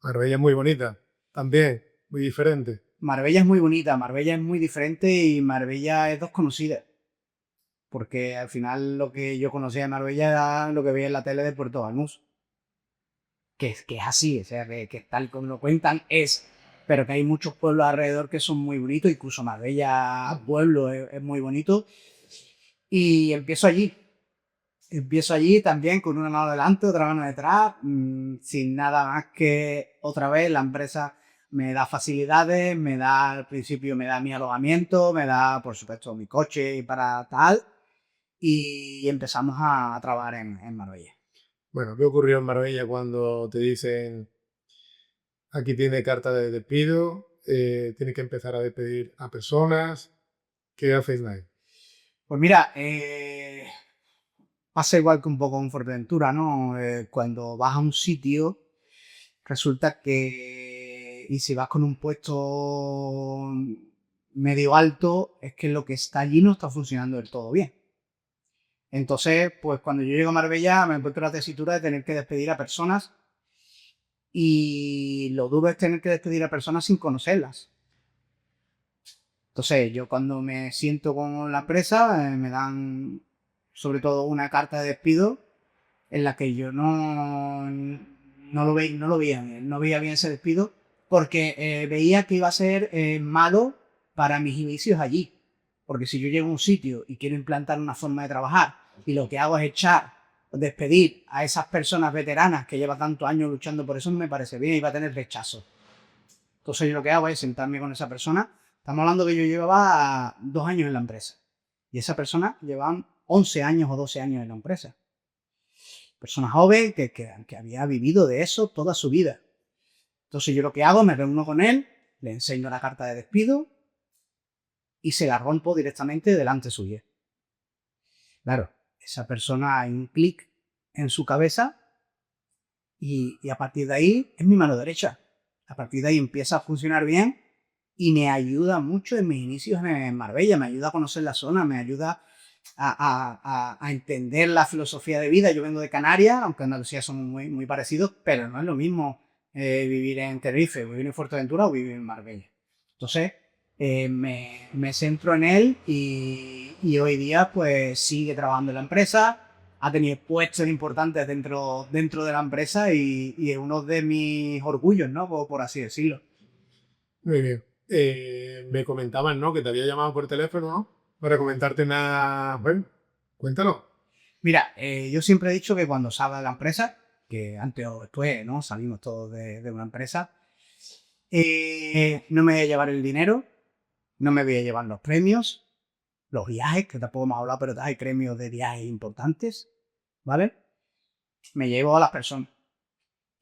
Marbella es muy bonita. También, muy diferente. Marbella es muy bonita, Marbella es muy diferente y Marbella es desconocida. porque al final lo que yo conocía de Marbella era lo que veía en la tele de Puerto Banús. Que es así, o sea, que tal como lo cuentan es, pero que hay muchos pueblos alrededor que son muy bonitos, incluso Marbella pueblo es muy bonito. Y empiezo allí también con una mano delante, otra mano detrás, sin nada más que otra vez la empresa me da facilidades, me da al principio me da mi alojamiento, me da por supuesto mi coche y para tal, y empezamos a trabajar en Marbella. Bueno, ¿qué ocurrió en Marbella cuando te dicen aquí tiene carta de despido, tiene que empezar a despedir a personas? ¿Qué hacéis ahí? Pues mira, pasa igual que un poco en Fuerteventura, ¿no? Cuando vas a un sitio, resulta que, y si vas con un puesto medio alto, es que lo que está allí no está funcionando del todo bien. Entonces, pues cuando yo llego a Marbella me encuentro en la tesitura de tener que despedir a personas y lo duro es tener que despedir a personas sin conocerlas. Entonces, yo cuando me siento con la empresa, me dan sobre todo una carta de despido en la que yo no lo veía bien, no veía bien ese despido porque veía que iba a ser malo para mis inicios allí. Porque si yo llego a un sitio y quiero implantar una forma de trabajar y lo que hago es echar, despedir a esas personas veteranas que llevan tantos años luchando por eso, no me parece bien y va a tener rechazo. Entonces yo lo que hago es sentarme con esa persona. Estamos hablando que yo llevaba 2 años en la empresa y esa persona llevaba 11 años o 12 años en la empresa. Persona joven que había vivido de eso toda su vida. Entonces yo lo que hago, me reúno con él, le enseño la carta de despido y se la rompo directamente delante suya. Claro, esa persona hay un clic en su cabeza y a partir de ahí es mi mano derecha. A partir de ahí empieza a funcionar bien y me ayuda mucho en mis inicios en Marbella, me ayuda a conocer la zona, me ayuda a entender la filosofía de vida. Yo vengo de Canarias, aunque Andalucía son muy parecidos, pero no es lo mismo vivir en Tenerife, vivir en Fuerteventura o vivir en Marbella. Entonces, me centro en él y hoy día pues sigue trabajando en la empresa, ha tenido puestos importantes dentro de la empresa y es uno de mis orgullos, ¿no? Por así decirlo. Muy bien. Me comentaban, ¿no? Que te había llamado por teléfono, ¿no? Para comentarte nada. Bueno, cuéntalo. Mira, yo siempre he dicho que cuando salga de la empresa, que antes o después, ¿no? Salimos todos de una empresa, no me voy a llevar el dinero, no me voy a llevar los premios, los viajes, que tampoco hemos hablado, pero hay premios de viajes importantes, ¿vale? Me llevo a las personas.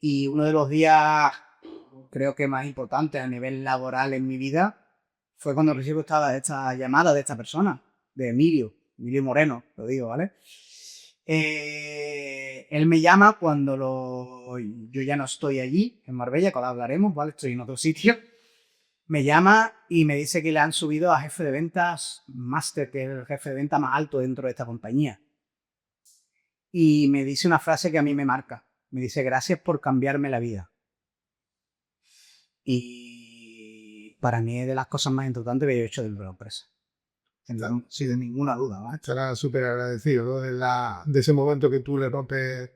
Y uno de los días, creo que más importantes a nivel laboral en mi vida, fue cuando recibo esta llamada de esta persona, de Emilio Moreno, lo digo, ¿vale? Él me llama cuando yo ya no estoy allí, en Marbella, cuando hablaremos, ¿vale? Estoy en otro sitio. Me llama y me dice que le han subido a jefe de ventas máster, que es el jefe de venta más alto dentro de esta compañía. Y me dice una frase que a mí me marca. Me dice, gracias por cambiarme la vida. Y para mí es de las cosas más importantes que yo he hecho dentro de la empresa. Sin de ninguna duda, ¿vale? Estará súper agradecido, ¿no? De ese momento que tú le rompes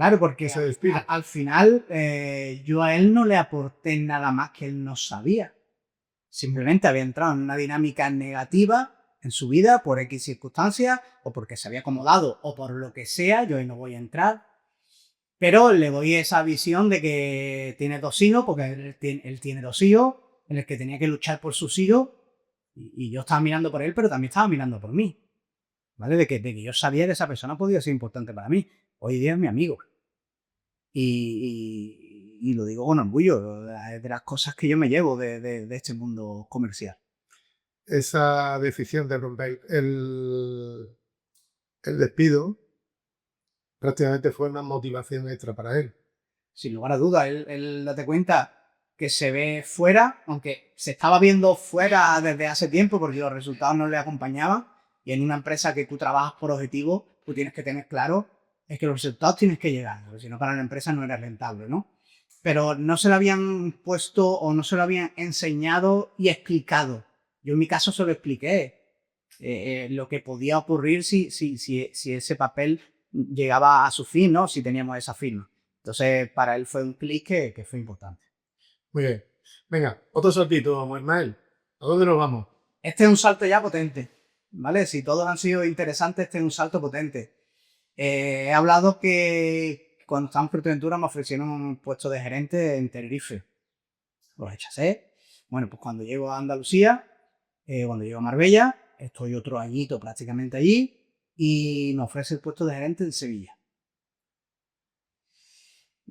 Claro, porque ese despido. al final yo a él no le aporté nada más que él no sabía. Simplemente había entrado en una dinámica negativa en su vida por X circunstancias, o porque se había acomodado, o por lo que sea, yo ahí no voy a entrar. Pero le doy esa visión de que tiene 2 hijos, porque él tiene 2 hijos, en el que tenía que luchar por sus hijos, y yo estaba mirando por él, pero también estaba mirando por mí. ¿Vale? De que yo sabía que esa persona podía ser importante para mí. Hoy día es mi amigo. Y lo digo con orgullo, es de las cosas que yo me llevo de este mundo comercial. Esa decisión de romper el despido prácticamente fue una motivación extra para él. Sin lugar a dudas, él date cuenta que se ve fuera, aunque se estaba viendo fuera desde hace tiempo porque los resultados no le acompañaban. Y en una empresa que tú trabajas por objetivo, tú tienes que tener claro es que los resultados tienes que llegar, porque si no para la empresa no era rentable, ¿no? Pero no se lo habían puesto o no se lo habían enseñado y explicado. Yo en mi caso se lo expliqué. lo que podía ocurrir si ese papel llegaba a su fin, ¿no? Si teníamos esa firma. Entonces, para él fue un clic que fue importante. Muy bien. Venga, otro saltito, Ismael. ¿A dónde nos vamos? Este es un salto ya potente, ¿vale? Si todos han sido interesantes, este es un salto potente. He hablado que cuando estaba en Fuerteventura me ofrecieron un puesto de gerente en Tenerife. Lo rechacé. Bueno, pues cuando llego a Andalucía, cuando llego a Marbella, estoy otro añito prácticamente allí y me ofrece el puesto de gerente en Sevilla.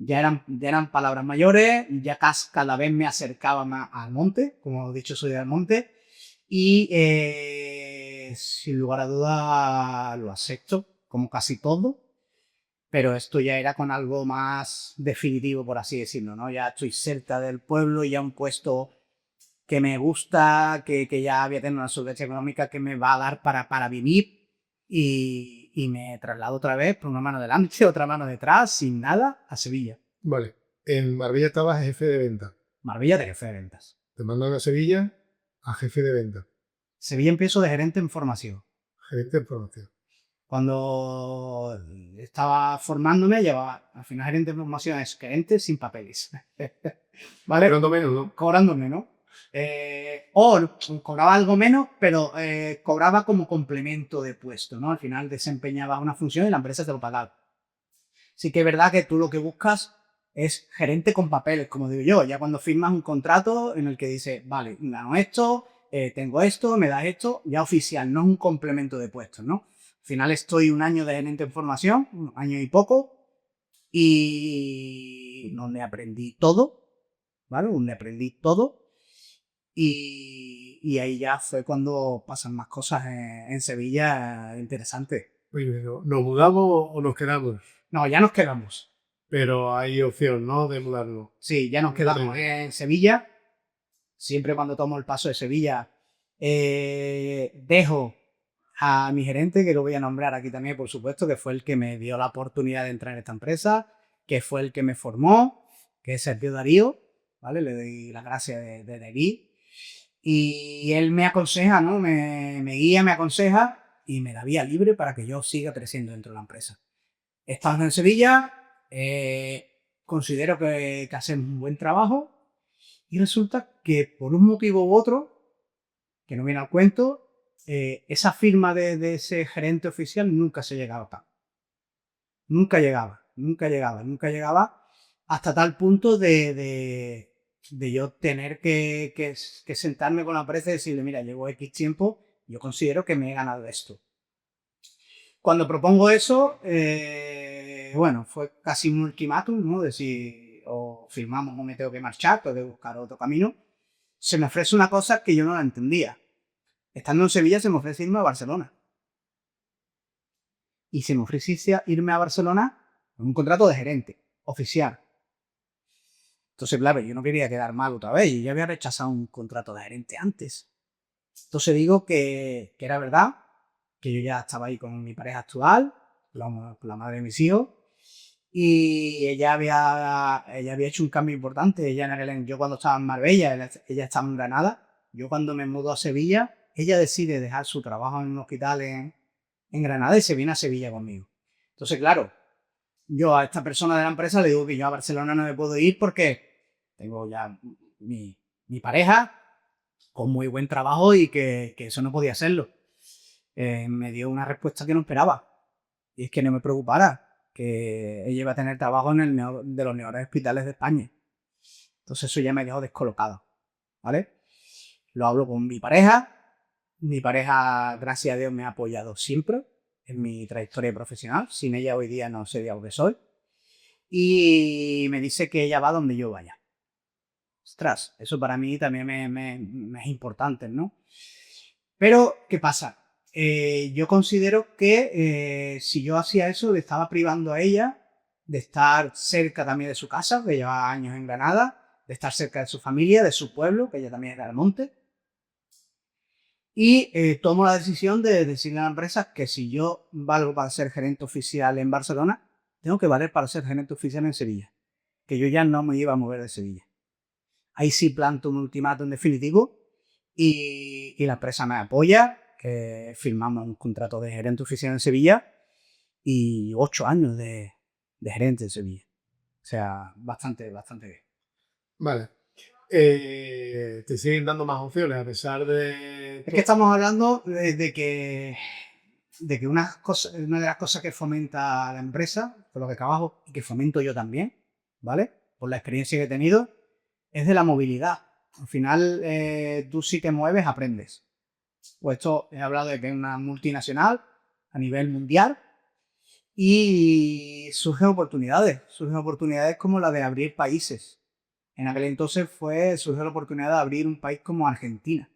Ya eran palabras mayores, ya cada vez me acercaba más al monte, como he dicho, soy del monte, y sin lugar a duda lo acepto, como casi todo, pero esto ya era con algo más definitivo, por así decirlo, ¿no? Ya estoy cerca del pueblo, ya un puesto que me gusta, que ya voy a tener una solvencia económica que me va a dar para vivir y me traslado otra vez por una mano delante, otra mano detrás, sin nada, a Sevilla. Vale. En Marbella estabas jefe de venta. Marbella de jefe de ventas. Te mandan a Sevilla a jefe de venta. Sevilla empiezo de gerente en formación. Gerente de formación. Cuando estaba formándome, llevaba, al final gerente de formación es gerente sin papeles. ¿Vale? Cobrando menos, ¿no? Cobrando menos. O cobraba algo menos, pero cobraba como complemento de puesto, ¿no? Al final desempeñaba una función y la empresa te lo pagaba. Sí que es verdad que tú lo que buscas es gerente con papeles, como digo yo. Ya cuando firmas un contrato en el que dices, vale, gano esto, tengo esto, me das esto, ya oficial, no es un complemento de puestos, ¿no? Al final estoy un año de gerente en formación, un año y poco, y donde aprendí todo, ¿vale? Donde aprendí todo. Y ahí ya fue cuando pasan más cosas en Sevilla interesantes. Oye, ¿nos mudamos o nos quedamos? No, ya nos quedamos. Pero hay opción, ¿no? De mudarnos. Sí, ya nos quedamos en Sevilla. Siempre cuando tomo el paso de Sevilla, dejo a mi gerente, que lo voy a nombrar aquí también, por supuesto, que fue el que me dio la oportunidad de entrar en esta empresa, que fue el que me formó, que es Sergio Darío, ¿vale? Le doy las gracias de aquí. Y él me aconseja, ¿no? Me guía, me aconseja y me da vía libre para que yo siga creciendo dentro de la empresa. Estando en Sevilla, considero que hacen un buen trabajo y resulta que por un motivo u otro, que no viene al cuento, esa firma de ese gerente oficial nunca se llegaba acá. Nunca llegaba, nunca llegaba, nunca llegaba hasta tal punto de yo tener que sentarme con la empresa y decirle, mira, llevo X tiempo, yo considero que me he ganado esto. Cuando propongo eso, bueno, fue casi un ultimátum, ¿no? De si o firmamos o me tengo que marchar, tengo que buscar otro camino. Se me ofrece una cosa que yo no la entendía. Estando en Sevilla se me ofrece irme a Barcelona. Y se me ofreciese irme a Barcelona con un contrato de gerente, oficial. Entonces, claro, yo no quería quedar mal otra vez y yo había rechazado un contrato de gerente antes. Entonces digo que era verdad, que yo ya estaba ahí con mi pareja actual, la madre de mis hijos, y ella había hecho un cambio importante. Yo cuando estaba en Marbella, ella estaba en Granada. Yo cuando me mudo a Sevilla, ella decide dejar su trabajo en un hospital en Granada y se viene a Sevilla conmigo. Entonces, claro, yo a esta persona de la empresa le digo que yo a Barcelona no me puedo ir porque tengo ya mi pareja con muy buen trabajo y que eso no podía hacerlo. Me dio una respuesta que no esperaba. Y es que no me preocupara, que ella iba a tener trabajo en de los mejores hospitales de España. Entonces eso ya me dejó descolocado, ¿vale? Lo hablo con mi pareja. Mi pareja, gracias a Dios, me ha apoyado siempre en mi trayectoria profesional. Sin ella hoy día no sería lo que soy. Y me dice que ella va donde yo vaya. Ostras, eso para mí también me es importante, ¿no? Pero, ¿qué pasa? Yo considero que si yo hacía eso, le estaba privando a ella de estar cerca también de su casa, que lleva años en Granada, de estar cerca de su familia, de su pueblo, que ella también era del monte. Y tomo la decisión de decirle a la empresa que si yo valgo para ser gerente oficial en Barcelona, tengo que valer para ser gerente oficial en Sevilla. Que yo ya no me iba a mover de Sevilla. Ahí sí planto un ultimátum definitivo y la empresa me apoya firmamos un contrato de gerente oficial en Sevilla y 8 años de gerente en Sevilla. O sea, bastante bien. Vale. ¿Te siguen dando más opciones a pesar de...? Es que estamos hablando de que una de las cosas que fomenta la empresa, por lo que trabajo y que fomento yo también, ¿vale? Por la experiencia que he tenido, es de la movilidad. Al final, tú si te mueves, aprendes. Pues esto he hablado de que es una multinacional a nivel mundial y surgen oportunidades como la de abrir países. En aquel entonces surgió la oportunidad de abrir un país como Argentina.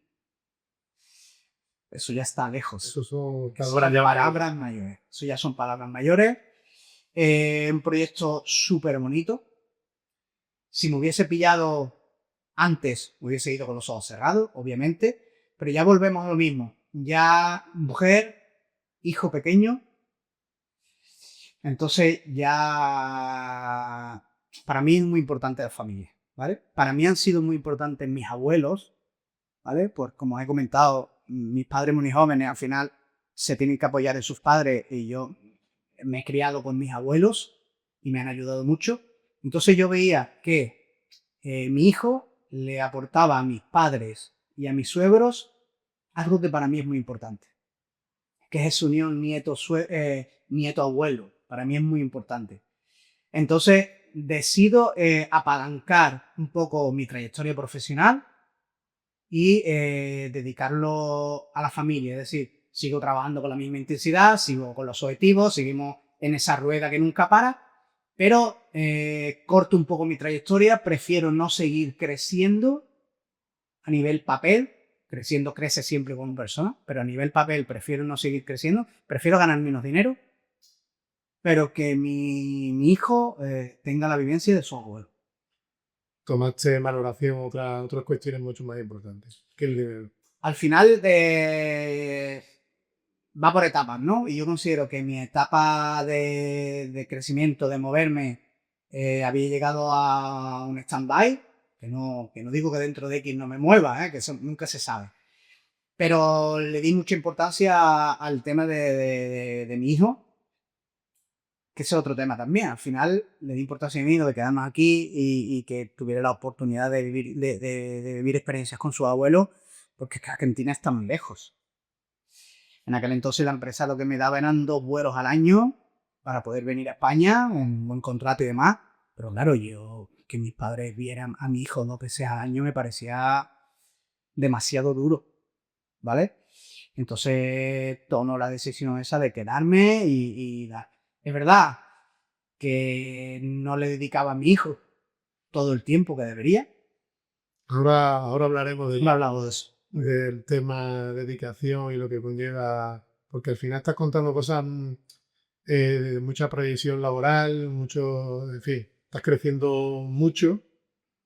Eso ya está lejos. Eso son palabras mayores. Eso ya son palabras mayores. Un proyecto súper bonito. Si me hubiese pillado antes, me hubiese ido con los ojos cerrados, obviamente. Pero ya volvemos a lo mismo. Ya mujer, hijo pequeño. Entonces ya para mí es muy importante la familia, ¿vale? Para mí han sido muy importantes mis abuelos, ¿vale? Pues como he comentado, mis padres muy jóvenes al final se tienen que apoyar en sus padres y yo me he criado con mis abuelos y me han ayudado mucho. Entonces yo veía que mi hijo le aportaba a mis padres y a mis suegros algo que para mí es muy importante, que es esa unión nieto-abuelo. Para mí es muy importante. Entonces decido apalancar un poco mi trayectoria profesional y dedicarlo a la familia. Es decir, sigo trabajando con la misma intensidad, sigo con los objetivos, seguimos en esa rueda que nunca para, pero corto un poco mi trayectoria, prefiero no seguir creciendo a nivel papel. Creciendo crece siempre como persona, pero a nivel papel prefiero no seguir creciendo, prefiero ganar menos dinero, pero que mi hijo tenga la vivencia de su abuelo. Tomaste en valoración otras cuestiones mucho más importantes que el dinero. Al final va por etapas, ¿no? Y yo considero que mi etapa de crecimiento, de moverme, había llegado a un stand-by, que no digo que dentro de X no me mueva, que eso nunca se sabe. Pero le di mucha importancia al tema de mi hijo, que ese es otro tema también. Al final le di importancia a mi hijo de quedarnos aquí y que tuviera la oportunidad de vivir experiencias con su abuelo, porque es que Argentina está muy lejos. En aquel entonces la empresa lo que me daba eran 2 vuelos al año para poder venir a España, un buen contrato y demás. Pero claro, yo que mis padres vieran a mi hijo 2 veces al año me parecía demasiado duro, ¿vale? Entonces tomo la decisión esa de quedarme y dar. Es verdad que no le dedicaba a mi hijo todo el tiempo que debería. Ahora hablaremos No he hablado de eso. del tema dedicación y lo que conlleva, porque al final estás contando cosas de mucha previsión laboral, mucho, en fin, estás creciendo mucho,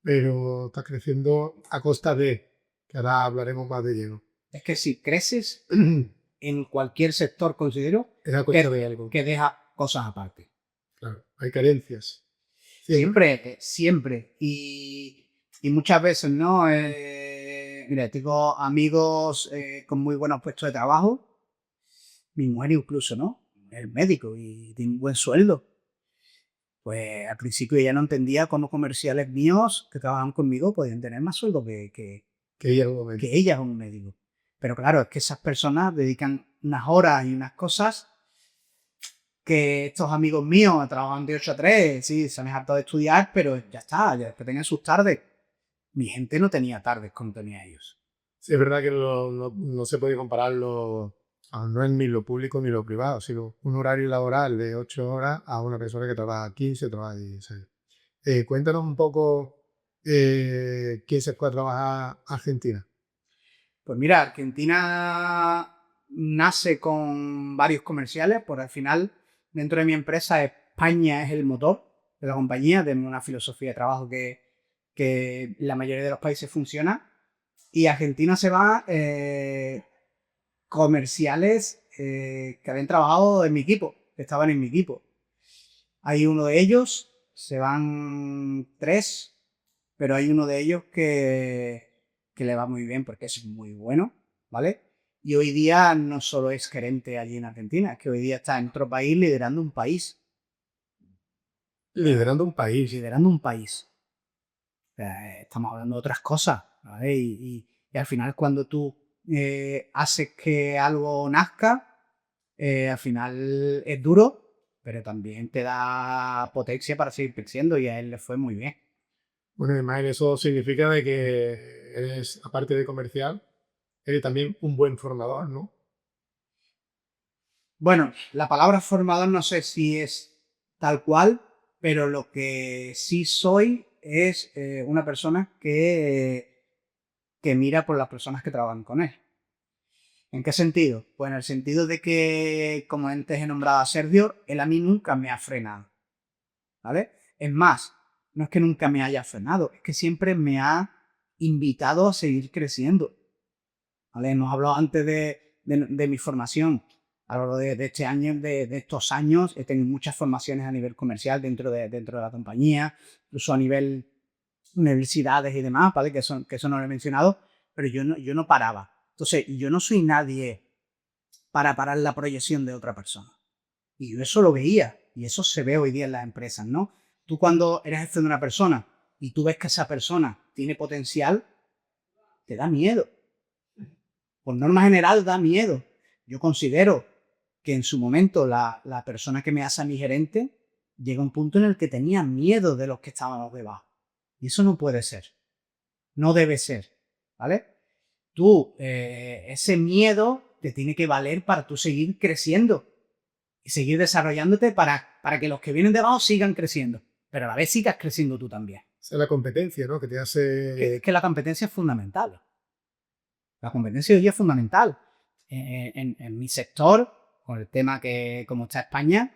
pero estás creciendo a costa de, que ahora hablaremos más de lleno. Es que si creces en cualquier sector, considero Es a costa de algo. que deja cosas aparte. Claro, hay carencias. Siempre. Y muchas veces, ¿no? Mira, tengo amigos con muy buenos puestos de trabajo. Mi mujer incluso, ¿no? Es médico y tiene un buen sueldo. Pues al principio ella no entendía cómo comerciales míos que trabajan conmigo podían tener más sueldo que ella un médico. Pero claro, es que esas personas dedican unas horas y unas cosas que estos amigos míos trabajan de 8 a 3, sí, se han hartado de estudiar, pero ya está, ya que tengan sus tardes. Mi gente no tenía tardes como tenía ellos. Sí, es verdad que no se puede compararlo, no es ni lo público ni lo privado, sino un horario laboral de 8 horas a una persona que trabaja 15, trabaja 16. Cuéntanos un poco qué se fue a trabajar a Argentina. Pues mira, Argentina nace con varios comerciales, por al final, dentro de mi empresa, España es el motor de la compañía, tenemos una filosofía de trabajo que en la mayoría de los países funciona, y Argentina se va comerciales que habían trabajado en mi equipo, que estaban en mi equipo. Hay uno de ellos, se van 3, pero hay uno de ellos que le va muy bien porque es muy bueno, ¿vale? Y hoy día no solo es gerente allí en Argentina, es que hoy día está en otro país liderando un país. Liderando un país. Liderando un país. Estamos hablando de otras cosas, ¿vale? Y al final cuando tú haces que algo nazca, al final es duro, pero también te da potencia para seguir creciendo y a él le fue muy bien. Bueno, Ismael, eso significa de que eres, aparte de comercial, eres también un buen formador, ¿no? Bueno, la palabra formador no sé si es tal cual, pero lo que sí soy es una persona que mira por las personas que trabajan con él. ¿En qué sentido? Pues en el sentido de que, como antes he nombrado a Sergio, él a mí nunca me ha frenado, ¿vale? Es más, no es que nunca me haya frenado, es que siempre me ha invitado a seguir creciendo, ¿vale? Nos hablado antes de mi formación. A lo largo de este año, de estos años, he tenido muchas formaciones a nivel comercial dentro de la compañía, incluso a nivel universidades y demás, ¿vale? Que eso no lo he mencionado, pero yo no paraba. Entonces, yo no soy nadie para parar la proyección de otra persona. Y yo eso lo veía, y eso se ve hoy día en las empresas, ¿no? Tú cuando eres jefe de una persona y tú ves que esa persona tiene potencial, te da miedo. Por norma general da miedo. Yo considero que en su momento la persona que me hace a mi gerente llega a un punto en el que tenía miedo de los que estábamos debajo. Y eso no puede ser. No debe ser. ¿Vale? Tú, ese miedo te tiene que valer para tú seguir creciendo y seguir desarrollándote para que los que vienen debajo sigan creciendo. Pero a la vez sigas creciendo tú también. Esa es la competencia, ¿no? Que te hace... Es que la competencia es fundamental. La competencia hoy es fundamental. En mi sector, con el tema que como está España,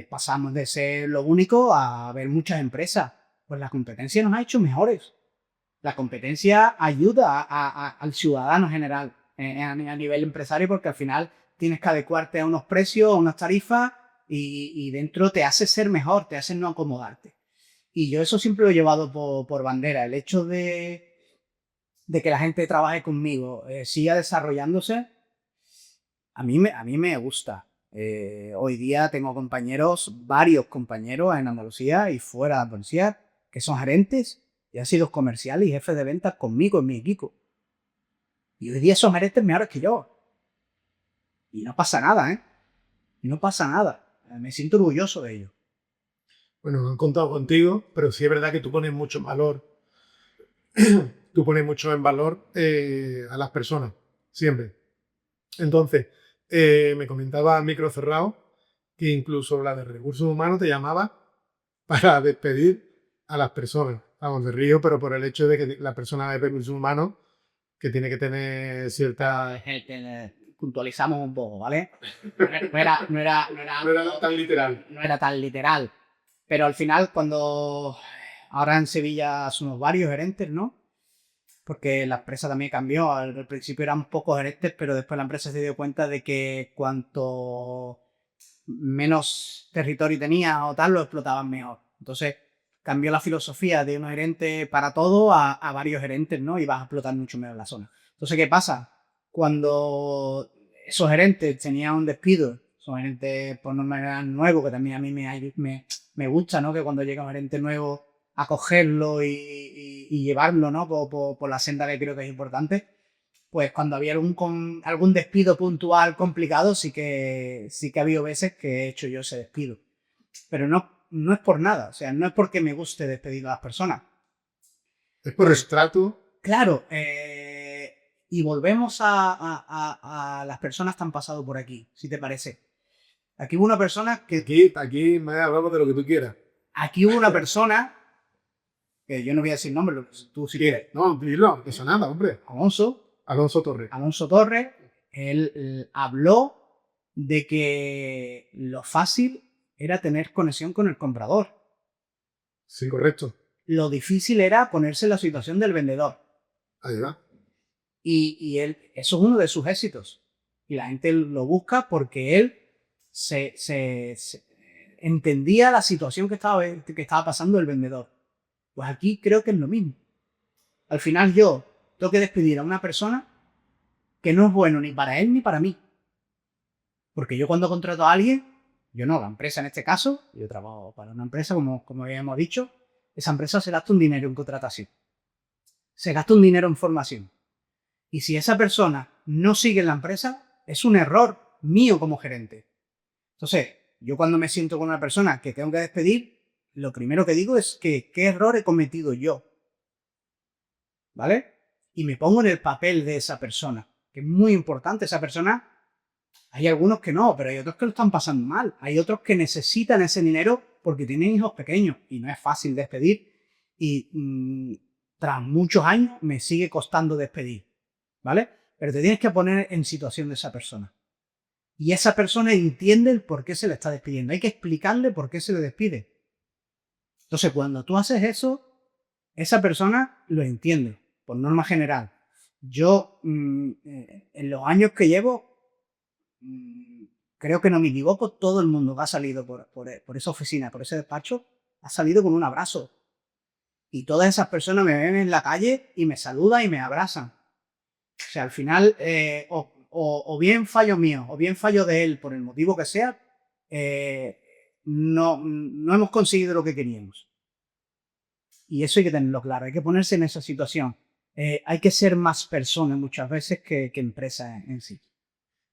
pasamos de ser lo único a ver muchas empresas. Pues la competencia nos ha hecho mejores. La competencia ayuda al ciudadano general a nivel empresario porque al final tienes que adecuarte a unos precios, a unas tarifas y dentro te hace ser mejor, te hace no acomodarte. Y yo eso siempre lo he llevado por bandera. El hecho de que la gente trabaje conmigo, siga desarrollándose, a mí me gusta. Hoy día tengo varios compañeros en Andalucía y fuera de Andalucía, que son gerentes y han sido comerciales y jefes de ventas conmigo en mi equipo. Y hoy día son gerentes mejores que yo. Y no pasa nada, ¿eh? Y no pasa nada. Me siento orgulloso de ello. Bueno, han contado contigo, pero sí es verdad que tú pones mucho en valor. Tú pones mucho en valor a las personas, siempre. Entonces, me comentaba a micro cerrado que incluso la de recursos humanos te llamaba para despedir a las personas. Vamos, de río, pero por el hecho de que la persona de recursos humanos que tiene que tener cierta... Puntualizamos un poco, ¿vale? No era tan literal. No era tan literal. Pero al final, cuando ahora en Sevilla somos varios gerentes, ¿no? Porque la empresa también cambió. Al principio eran pocos gerentes, pero después la empresa se dio cuenta de que cuanto menos territorio tenía o tal, lo explotaban mejor. Entonces cambió la filosofía de unos gerentes para todo a varios gerentes, ¿no? Y vas a explotar mucho menos la zona. Entonces, ¿qué pasa? Cuando esos gerentes tenían un despido, son gerentes por norma general nuevos, que también a mí me gusta, ¿no? Que cuando llega un gerente nuevo, acogerlo y llevarlo, ¿no? Por la senda que creo que es importante. Pues cuando había algún despido puntual complicado, sí que ha habido veces que he hecho yo ese despido. Pero no es por nada, o sea, no es porque me guste despedir a las personas. Es por estrato. Claro, y volvemos a las personas que han pasado por aquí, si te parece. Aquí hubo una persona que... Aquí me hablamos de lo que tú quieras. Aquí hubo una persona, que yo no voy a decir nombre, tú si quieres. No, dilo, no pasa nada, hombre. Alonso Torres. Alonso Torres, él habló de que lo fácil era tener conexión con el comprador. Sí, correcto. Lo difícil era ponerse en la situación del vendedor. Ahí va. Y él, eso es uno de sus éxitos. Y la gente lo busca porque él se entendía la situación que estaba pasando el vendedor. Pues aquí creo que es lo mismo. Al final yo tengo que despedir a una persona que no es bueno ni para él ni para mí. Porque yo cuando contrato a alguien, yo no, la empresa en este caso, yo trabajo para una empresa, como ya hemos dicho, esa empresa se gasta un dinero en contratación. Se gasta un dinero en formación. Y si esa persona no sigue en la empresa, es un error mío como gerente. Entonces, yo cuando me siento con una persona que tengo que despedir, lo primero que digo es que qué error he cometido yo. ¿Vale? Y me pongo en el papel de esa persona, que es muy importante. Esa persona, hay algunos que no, pero hay otros que lo están pasando mal. Hay otros que necesitan ese dinero porque tienen hijos pequeños y no es fácil despedir. Y tras muchos años me sigue costando despedir. ¿Vale? Pero te tienes que poner en situación de esa persona. Y esa persona entiende el por qué se le está despidiendo. Hay que explicarle por qué se le despide. Entonces, cuando tú haces eso, esa persona lo entiende, por norma general. Yo, en los años que llevo, creo que no me equivoco, todo el mundo que ha salido por esa oficina, por ese despacho, ha salido con un abrazo. Y todas esas personas me ven en la calle y me saludan y me abrazan. O sea, al final, o bien fallo mío, o bien fallo de él, por el motivo que sea, no hemos conseguido lo que queríamos. Y eso hay que tenerlo claro, hay que ponerse en esa situación. Hay que ser más personas muchas veces que empresa en sí.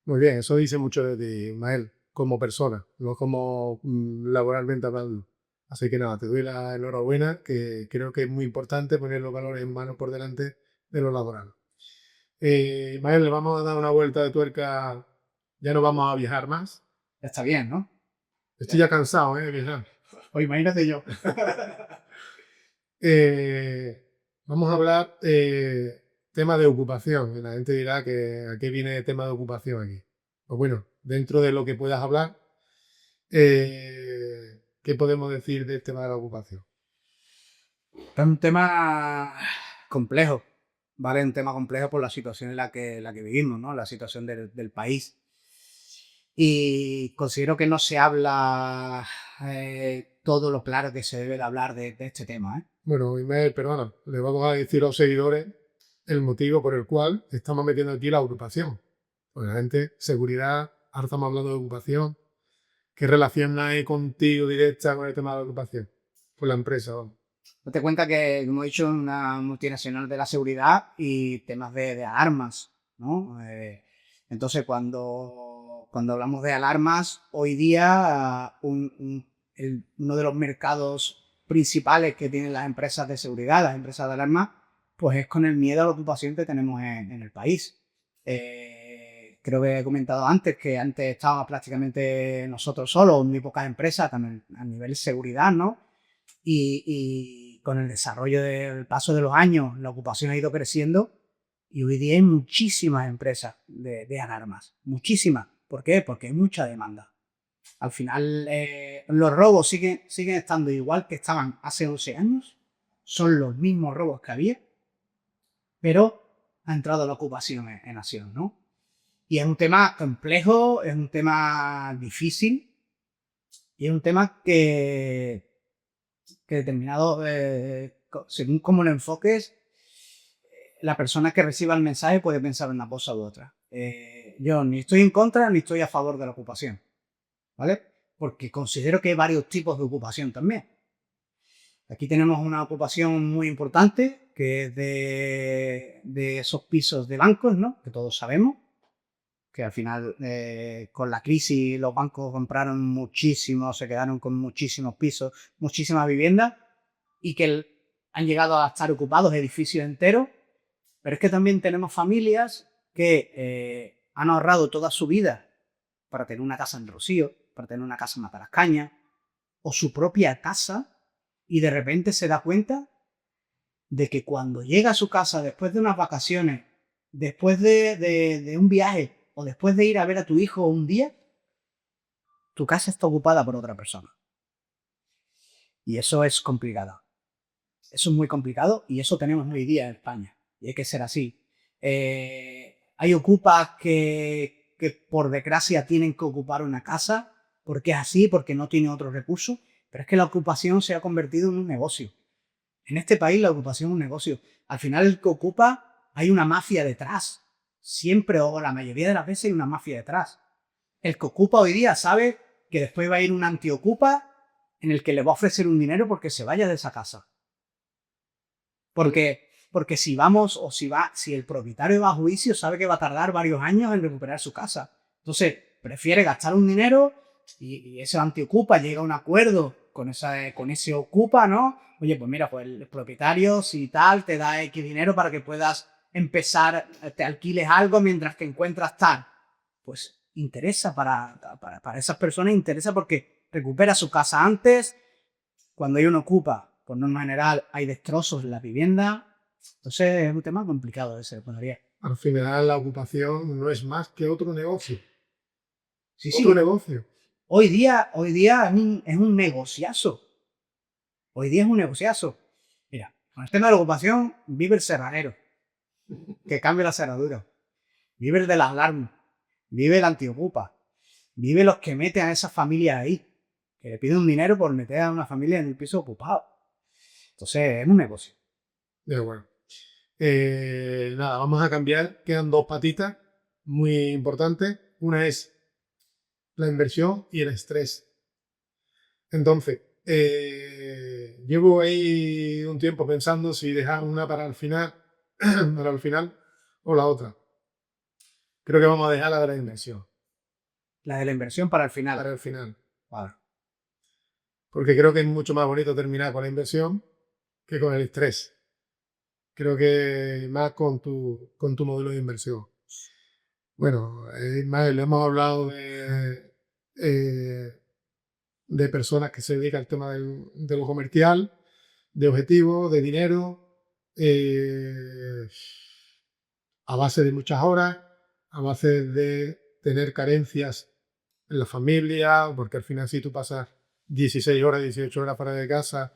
Muy bien, eso dice mucho de ti, Ismael, como persona, no como laboralmente hablando. Así que nada, te doy la enhorabuena, que creo que es muy importante poner los valores en mano por delante de lo laboral. Ismael, le vamos a dar una vuelta de tuerca, ya no vamos a viajar más. Ya está bien, ¿no? Estoy ya cansado, de viajar. O imagínate yo. Vamos a hablar tema de ocupación. Y la gente dirá que a qué viene el tema de ocupación aquí. Pues bueno, dentro de lo que puedas hablar, ¿qué podemos decir del tema de la ocupación? Es un tema complejo, ¿vale? Un tema complejo por la situación en la que vivimos, ¿no? La situación del país. Y considero que no se habla todo lo claro que se debe de hablar de este tema, ¿eh? Bueno, Ismael, perdona, le vamos a decir a los seguidores el motivo por el cual estamos metiendo aquí la ocupación. Pues la gente, seguridad, ahora estamos hablando de ocupación. ¿Qué relación hay contigo directa con el tema de la ocupación? Por la empresa, vamos. Date cuenta que, como he dicho, es una multinacional de la seguridad y temas de alarmas, ¿no? Entonces, cuando hablamos de alarmas, hoy día uno de los mercados principales que tienen las empresas de seguridad, las empresas de alarmas, pues es con el miedo a la ocupación que tenemos en el país. Creo que he comentado antes que antes estábamos prácticamente nosotros solos, muy pocas empresas también a nivel de seguridad, ¿no? Y con el desarrollo del paso de los años, la ocupación ha ido creciendo y hoy día hay muchísimas empresas de alarmas. Muchísimas. ¿Por qué? Porque hay mucha demanda. Al final, los robos siguen estando igual que estaban hace 11 años. Son los mismos robos que había, pero ha entrado la ocupación en acción, ¿no? Y es un tema complejo, es un tema difícil y es un tema que determinado, según cómo lo enfoques, la persona que reciba el mensaje puede pensar en una cosa u otra. Yo ni estoy en contra ni estoy a favor de la ocupación, ¿vale? Porque considero que hay varios tipos de ocupación también. Aquí tenemos una ocupación muy importante, que es de esos pisos de bancos, ¿no? Que todos sabemos, que al final con la crisis los bancos compraron muchísimos, se quedaron con muchísimos pisos, muchísimas viviendas y que han llegado a estar ocupados edificios enteros, pero es que también tenemos familias que han ahorrado toda su vida para tener una casa en Rocío, para tener una casa en Matalascaña o su propia casa y de repente se da cuenta de que cuando llega a su casa después de unas vacaciones, después de un viaje o después de ir a ver a tu hijo un día, tu casa está ocupada por otra persona. Y eso es complicado. Eso es muy complicado y eso tenemos hoy día en España. Y hay que ser así. Hay ocupas que por desgracia tienen que ocupar una casa porque es así, porque no tiene otros recursos. Pero es que la ocupación se ha convertido en un negocio. En este país la ocupación es un negocio. Al final el que ocupa hay una mafia detrás. siempre o la mayoría de las veces hay una mafia detrás. El que ocupa hoy día sabe que después va a ir un antiocupa en el que le va a ofrecer un dinero porque se vaya de esa casa. Porque si vamos, o si el propietario va a juicio, sabe que va a tardar varios años en recuperar su casa. Entonces, prefiere gastar un dinero y ese antiocupa llega a un acuerdo con ese ocupa, ¿no? Oye, pues mira, pues el propietario, si tal, te da X dinero para que puedas empezar, te alquiles algo mientras que encuentras tal. Pues interesa para esas personas, interesa porque recupera su casa antes. Cuando hay un ocupa, por norma general, hay destrozos en la vivienda. Entonces es un tema complicado ese, podría. Al final la ocupación no es más que otro negocio. Sí, Otro sí. negocio. Hoy día es un negociazo. Hoy día es un negociazo. Mira, con el tema de la ocupación vive el serranero, que cambia la cerradura. Vive el de las alarmas. Vive el antiocupa. Vive los que meten a esas familias ahí. Que le piden un dinero por meter a una familia en el piso ocupado. Entonces es un negocio. De acuerdo. Nada, vamos a cambiar. Quedan dos patitas muy importantes. Una es la inversión y el estrés. Entonces, llevo ahí un tiempo pensando si dejar una para el final, para el final o la otra. Creo que vamos a dejar la de la inversión La de la inversión para el final. para el final. Vale. Porque creo que es mucho más bonito terminar con la inversión que con el estrés. Creo que más con tu modelo de inversión. Bueno, Ismael, hemos hablado de personas que se dedican al tema de lo comercial, de objetivos, de dinero, a base de muchas horas, a base de tener carencias en la familia, porque al final si tú pasas 16 horas, 18 horas fuera de casa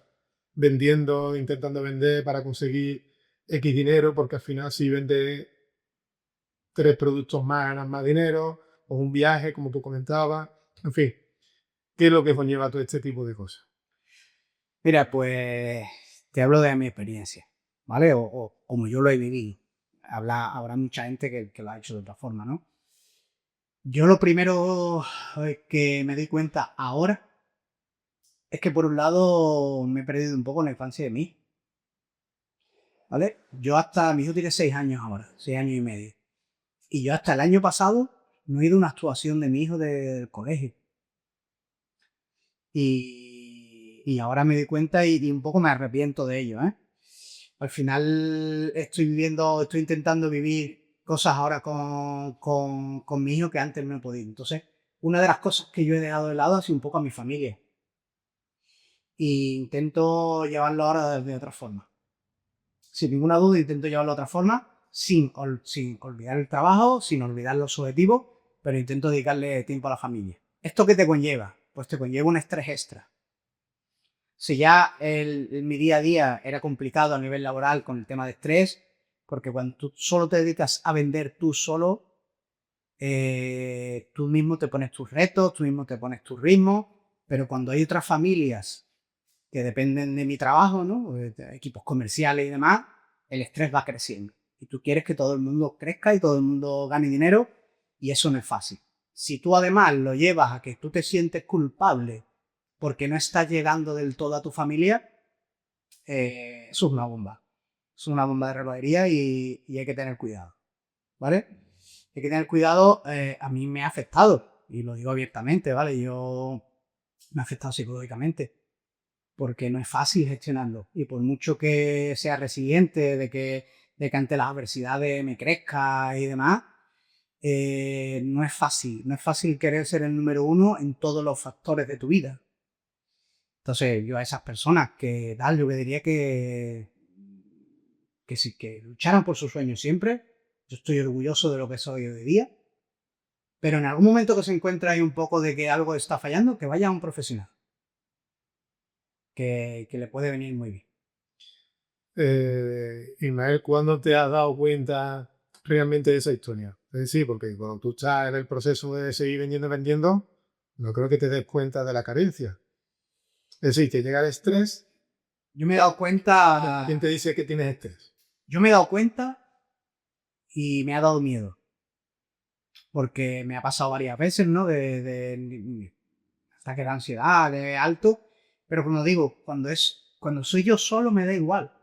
vendiendo, intentando vender para conseguir X dinero, porque al final si vendes 3 productos más ganas más dinero, o un viaje, como tú comentabas, en fin, ¿qué es lo que conlleva todo este tipo de cosas? Mira, pues te hablo de mi experiencia, ¿vale? O como yo lo he vivido. Habrá mucha gente que lo ha hecho de otra forma, ¿no? Yo lo primero que me di cuenta ahora es que por un lado me he perdido un poco la infancia de mí, ¿vale? Mi hijo tiene 6 años ahora, 6 años y medio. Y yo hasta el año pasado no he ido a una actuación de mi hijo del colegio. Y ahora me di cuenta y un poco me arrepiento de ello, ¿eh? Al final estoy intentando vivir cosas ahora con mi hijo que antes no he podido. Entonces, una de las cosas que yo he dejado de lado ha sido un poco a mi familia. Y intento llevarlo ahora de otra forma. Sin ninguna duda, intento llevarlo de otra forma, sin olvidar el trabajo, sin olvidar los objetivos, pero intento dedicarle tiempo a la familia. ¿Esto qué te conlleva? Pues te conlleva un estrés extra. Si ya mi día a día era complicado a nivel laboral con el tema de estrés, porque cuando tú solo te dedicas a vender tú solo, tú mismo te pones tus retos, tú mismo te pones tus ritmos, pero cuando hay otras familias que dependen de mi trabajo, ¿no? De equipos comerciales y demás, el estrés va creciendo. Y tú quieres que todo el mundo crezca y todo el mundo gane dinero, y eso no es fácil. Si tú además lo llevas a que tú te sientes culpable porque no estás llegando del todo a tu familia, eso es una bomba. Es una bomba de relojería y hay que tener cuidado, ¿vale? Hay que tener cuidado, a mí me ha afectado, y lo digo abiertamente, ¿vale? Me ha afectado psicológicamente, porque no es fácil gestionarlo. Y por mucho que sea resiliente, de que ante las adversidades me crezca y demás, no es fácil. No es fácil querer ser el número uno en todos los factores de tu vida. Entonces, yo a esas personas yo le diría que sí, que lucharan por sus sueños siempre. Yo estoy orgulloso de lo que soy hoy día. Pero en algún momento que se encuentre ahí un poco de que algo está fallando, que vaya a un profesional. Que le puede venir muy bien. Ismael, ¿cuándo te has dado cuenta realmente de esa historia? Es decir, porque cuando tú estás en el proceso de seguir vendiendo y vendiendo, no creo que te des cuenta de la carencia. Es decir, te llega el estrés. Yo me he dado cuenta. ¿Quién te dice que tienes estrés? Yo me he dado cuenta y me ha dado miedo. porque me ha pasado varias veces, ¿no? De ataques de ansiedad, de alto, pero como digo, cuando soy yo solo me da igual.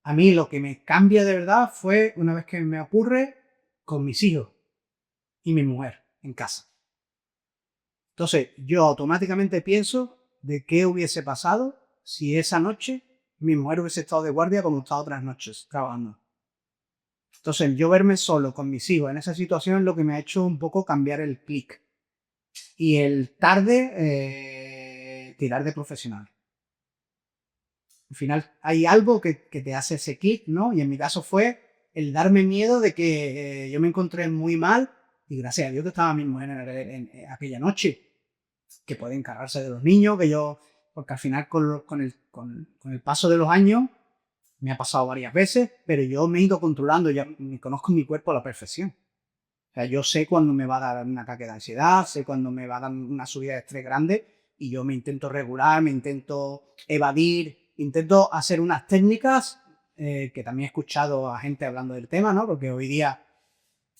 A mí lo que me cambia de verdad fue una vez que me ocurre con mis hijos y mi mujer en casa. Entonces, yo automáticamente pienso de qué hubiese pasado si esa noche mi mujer hubiese estado de guardia como he estado otras noches trabajando. Entonces, yo verme solo con mis hijos en esa situación es lo que me ha hecho un poco cambiar el clic. Y el tarde, tirar de profesional. Al final hay algo que te hace ese clic, ¿no? Y en mi caso fue el darme miedo de que yo me encontré muy mal y gracias a Dios que estaba mi mujer en aquella noche, que puede encargarse de los niños, que yo, porque al final con el paso de los años me ha pasado varias veces, pero yo me he ido controlando, ya me conozco mi cuerpo a la perfección. O sea, yo sé cuando me va a dar un ataque de ansiedad, sé cuando me va a dar una subida de estrés grande y yo me intento regular, me intento evadir, intento hacer unas técnicas que también he escuchado a gente hablando del tema, ¿no? Porque hoy día,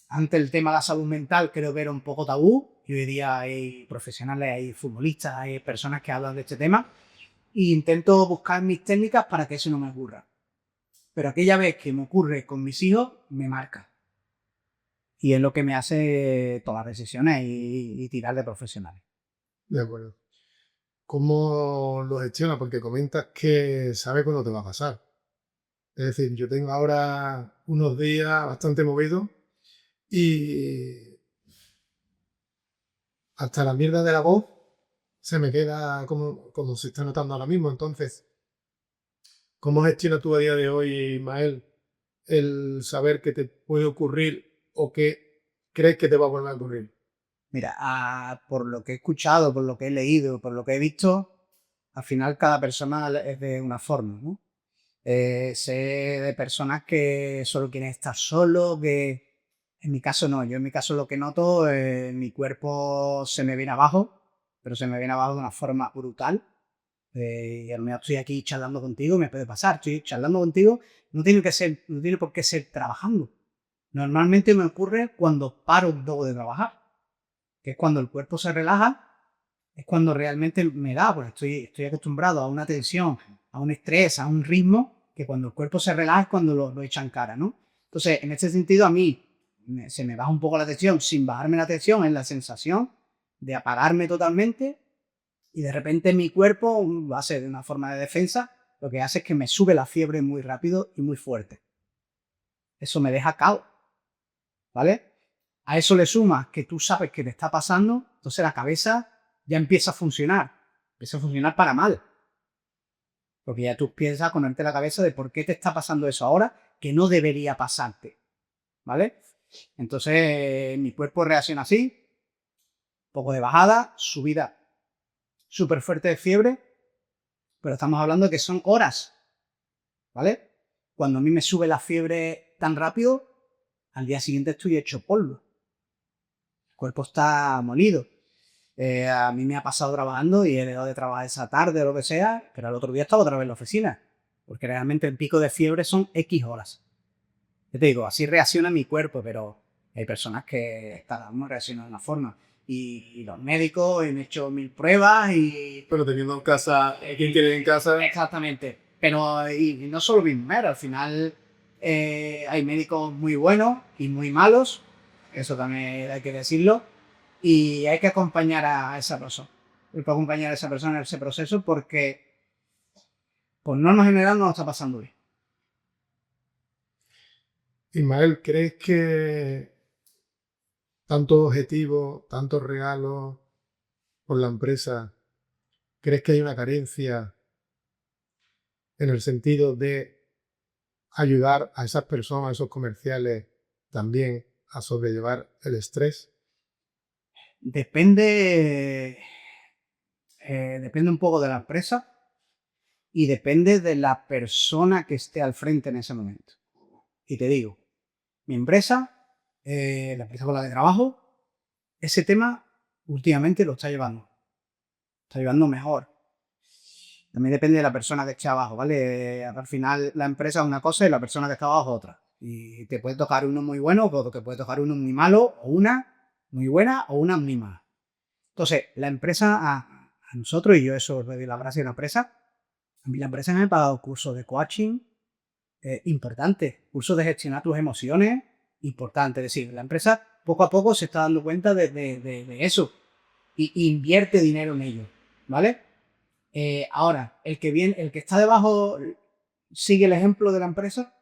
antes el tema de la salud mental creo que era un poco tabú y hoy día hay profesionales, hay futbolistas, hay personas que hablan de este tema e intento buscar mis técnicas para que eso no me ocurra. Pero aquella vez que me ocurre con mis hijos, me marca. Y es lo que me hace tomar decisiones y tirar de profesionales. De acuerdo. ¿Cómo lo gestionas? Porque comentas que sabes cuándo te va a pasar. Es decir, yo tengo ahora unos días bastante movidos y hasta la mierda de la voz se me queda como se está notando ahora mismo. Entonces, ¿cómo gestionas tú a día de hoy, Ismael, el saber que te puede ocurrir o que crees que te va a volver a ocurrir? Mira, por lo que he escuchado, por lo que he leído, por lo que he visto, al final cada persona es de una forma, ¿no? Sé de personas que solo quieren estar solo, que en mi caso no. Yo en mi caso lo que noto, mi cuerpo se me viene abajo, pero se me viene abajo de una forma brutal. Y a lo mejor estoy aquí charlando contigo, me puede pasar, estoy charlando contigo, no tiene por qué ser trabajando. Normalmente me ocurre cuando paro un poco de trabajar, que es cuando el cuerpo se relaja, es cuando realmente me da, porque estoy acostumbrado a una tensión, a un estrés, a un ritmo, que cuando el cuerpo se relaja es cuando lo echan cara, ¿no? Entonces, en este sentido, a mí se me baja un poco la tensión, sin bajarme la tensión, es la sensación de apagarme totalmente y de repente mi cuerpo, va a ser de una forma de defensa, lo que hace es que me sube la fiebre muy rápido y muy fuerte. Eso me deja cao, ¿vale? A eso le sumas que tú sabes que te está pasando, entonces la cabeza ya empieza a funcionar para mal. Porque ya tú piensas ponerte la cabeza de por qué te está pasando eso ahora, que no debería pasarte, ¿vale? Entonces mi cuerpo reacciona así, poco de bajada, subida súper fuerte de fiebre, pero estamos hablando de que son horas, ¿vale? Cuando a mí me sube la fiebre tan rápido, al día siguiente estoy hecho polvo. El cuerpo está molido. A mí me ha pasado trabajando y he dejado de trabajar esa tarde o lo que sea, pero al otro día estaba otra vez en la oficina. Porque realmente el pico de fiebre son X horas. Yo te digo, así reacciona mi cuerpo, pero hay personas que cada uno reacciona de una forma. Y los médicos han hecho 1000 pruebas y... Pero teniendo en casa, ¿quién tiene en casa? Exactamente. Pero y no solo mi mujer, al final hay médicos muy buenos y muy malos, eso también hay que decirlo, y hay que acompañar a esa persona. Hay que acompañar a esa persona en ese proceso porque, por norma general, no lo está pasando bien. Ismael, ¿crees que tantos objetivos, tantos regalos por la empresa, crees que hay una carencia en el sentido de ayudar a esas personas, a esos comerciales, también a sobrellevar el estrés? Depende, depende un poco de la empresa y depende de la persona que esté al frente en ese momento. Y te digo, mi empresa, la empresa con la que trabajo, ese tema últimamente lo está llevando mejor. También depende de la persona que esté abajo, ¿vale? Al final la empresa es una cosa y la persona que está abajo es otra. Y te puede tocar uno muy bueno, o te puede tocar uno muy malo, o una muy buena, o una muy mala. Entonces, la empresa, a nosotros, y yo eso le doy la gracia a la empresa, a mí la empresa me ha pagado cursos de coaching importantes, cursos de gestionar tus emociones importantes. Es decir, la empresa poco a poco se está dando cuenta de eso y invierte dinero en ello, ¿vale? Ahora, el que está debajo sigue el ejemplo de la empresa,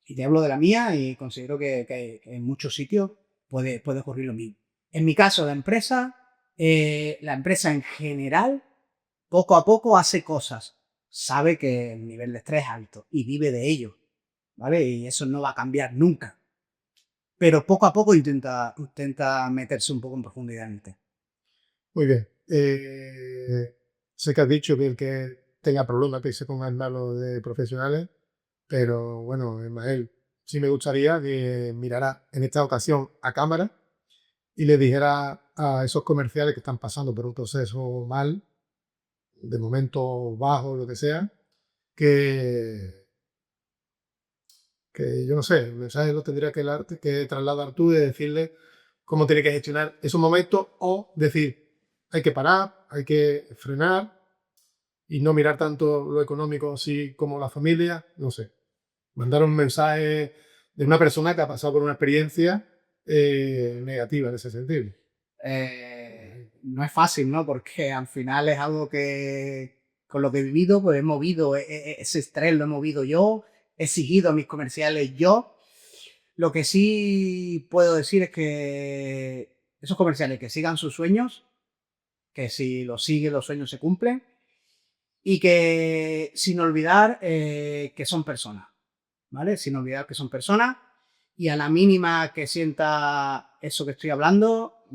y te hablo de la mía y considero que en muchos sitios puede ocurrir lo mismo. En mi caso, la empresa en general, poco a poco hace cosas. Sabe que el nivel de estrés es alto y vive de ello, ¿vale? Y eso no va a cambiar nunca. Pero poco a poco intenta meterse un poco en profundidad en el tema. Muy bien. Sé que has dicho que el que tenga problemas que se ponga en manos de profesionales, pero bueno, Ismael, sí me gustaría que mirara en esta ocasión a cámara y le dijera a esos comerciales que están pasando por un proceso mal, de momento bajo, lo que sea, que, que yo no sé, el mensaje lo tendría que trasladar tú y decirle cómo tiene que gestionar esos momentos o decir, hay que parar, hay que frenar y no mirar tanto lo económico así como la familia, no sé. Mandar un mensaje de una persona que ha pasado por una experiencia negativa en ese sentido. No es fácil, ¿no? Porque al final es algo que con lo que he vivido, pues he movido ese estrés, lo he movido yo, he seguido a mis comerciales yo. Lo que sí puedo decir es que esos comerciales que sigan sus sueños, que si los siguen los sueños se cumplen y que sin olvidar que son personas, ¿vale? Sin olvidar que son personas y a la mínima que sienta eso que estoy hablando,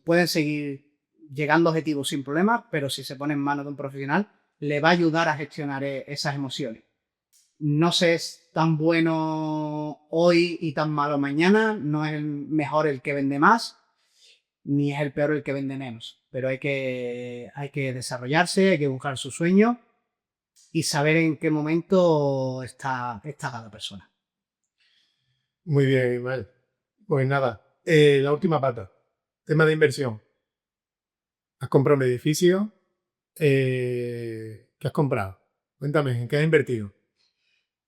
pueden seguir llegando a objetivos sin problemas, pero si se pone en manos de un profesional, le va a ayudar a gestionar esas emociones. No se es tan bueno hoy y tan malo mañana, no es el mejor el que vende más, ni es el peor el que vende menos, pero hay que desarrollarse, hay que buscar su sueño y saber en qué momento está cada persona. Muy bien, Ismael. Pues nada, la última pata, tema de inversión. Has comprado un edificio, ¿qué has comprado? Cuéntame, ¿en qué has invertido?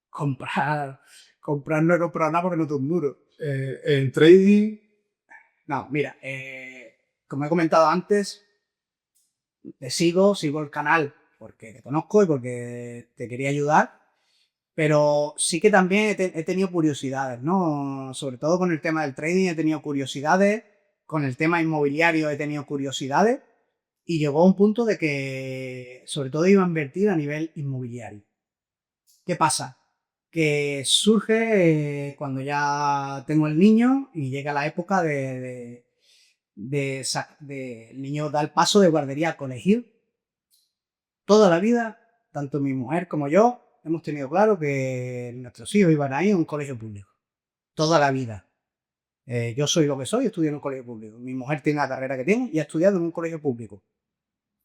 Comprar, comprar no he comprado nada porque no tengo un duro. En trading, No, mira, como he comentado antes, te sigo el canal porque te conozco y porque te quería ayudar, pero sí que también he tenido curiosidades, ¿no? Sobre todo con el tema del trading he tenido curiosidades, con el tema inmobiliario he tenido curiosidades y llegó a un punto de que sobre todo iba a invertir a nivel inmobiliario. ¿Qué pasa? Que surge cuando ya tengo el niño y llega la época el niño da el paso de guardería a colegio. Toda la vida, tanto mi mujer como yo, hemos tenido claro que nuestros hijos iban a ir a un colegio público. Toda la vida. Yo soy lo que soy, estudio en un colegio público. Mi mujer tiene la carrera que tiene y ha estudiado en un colegio público.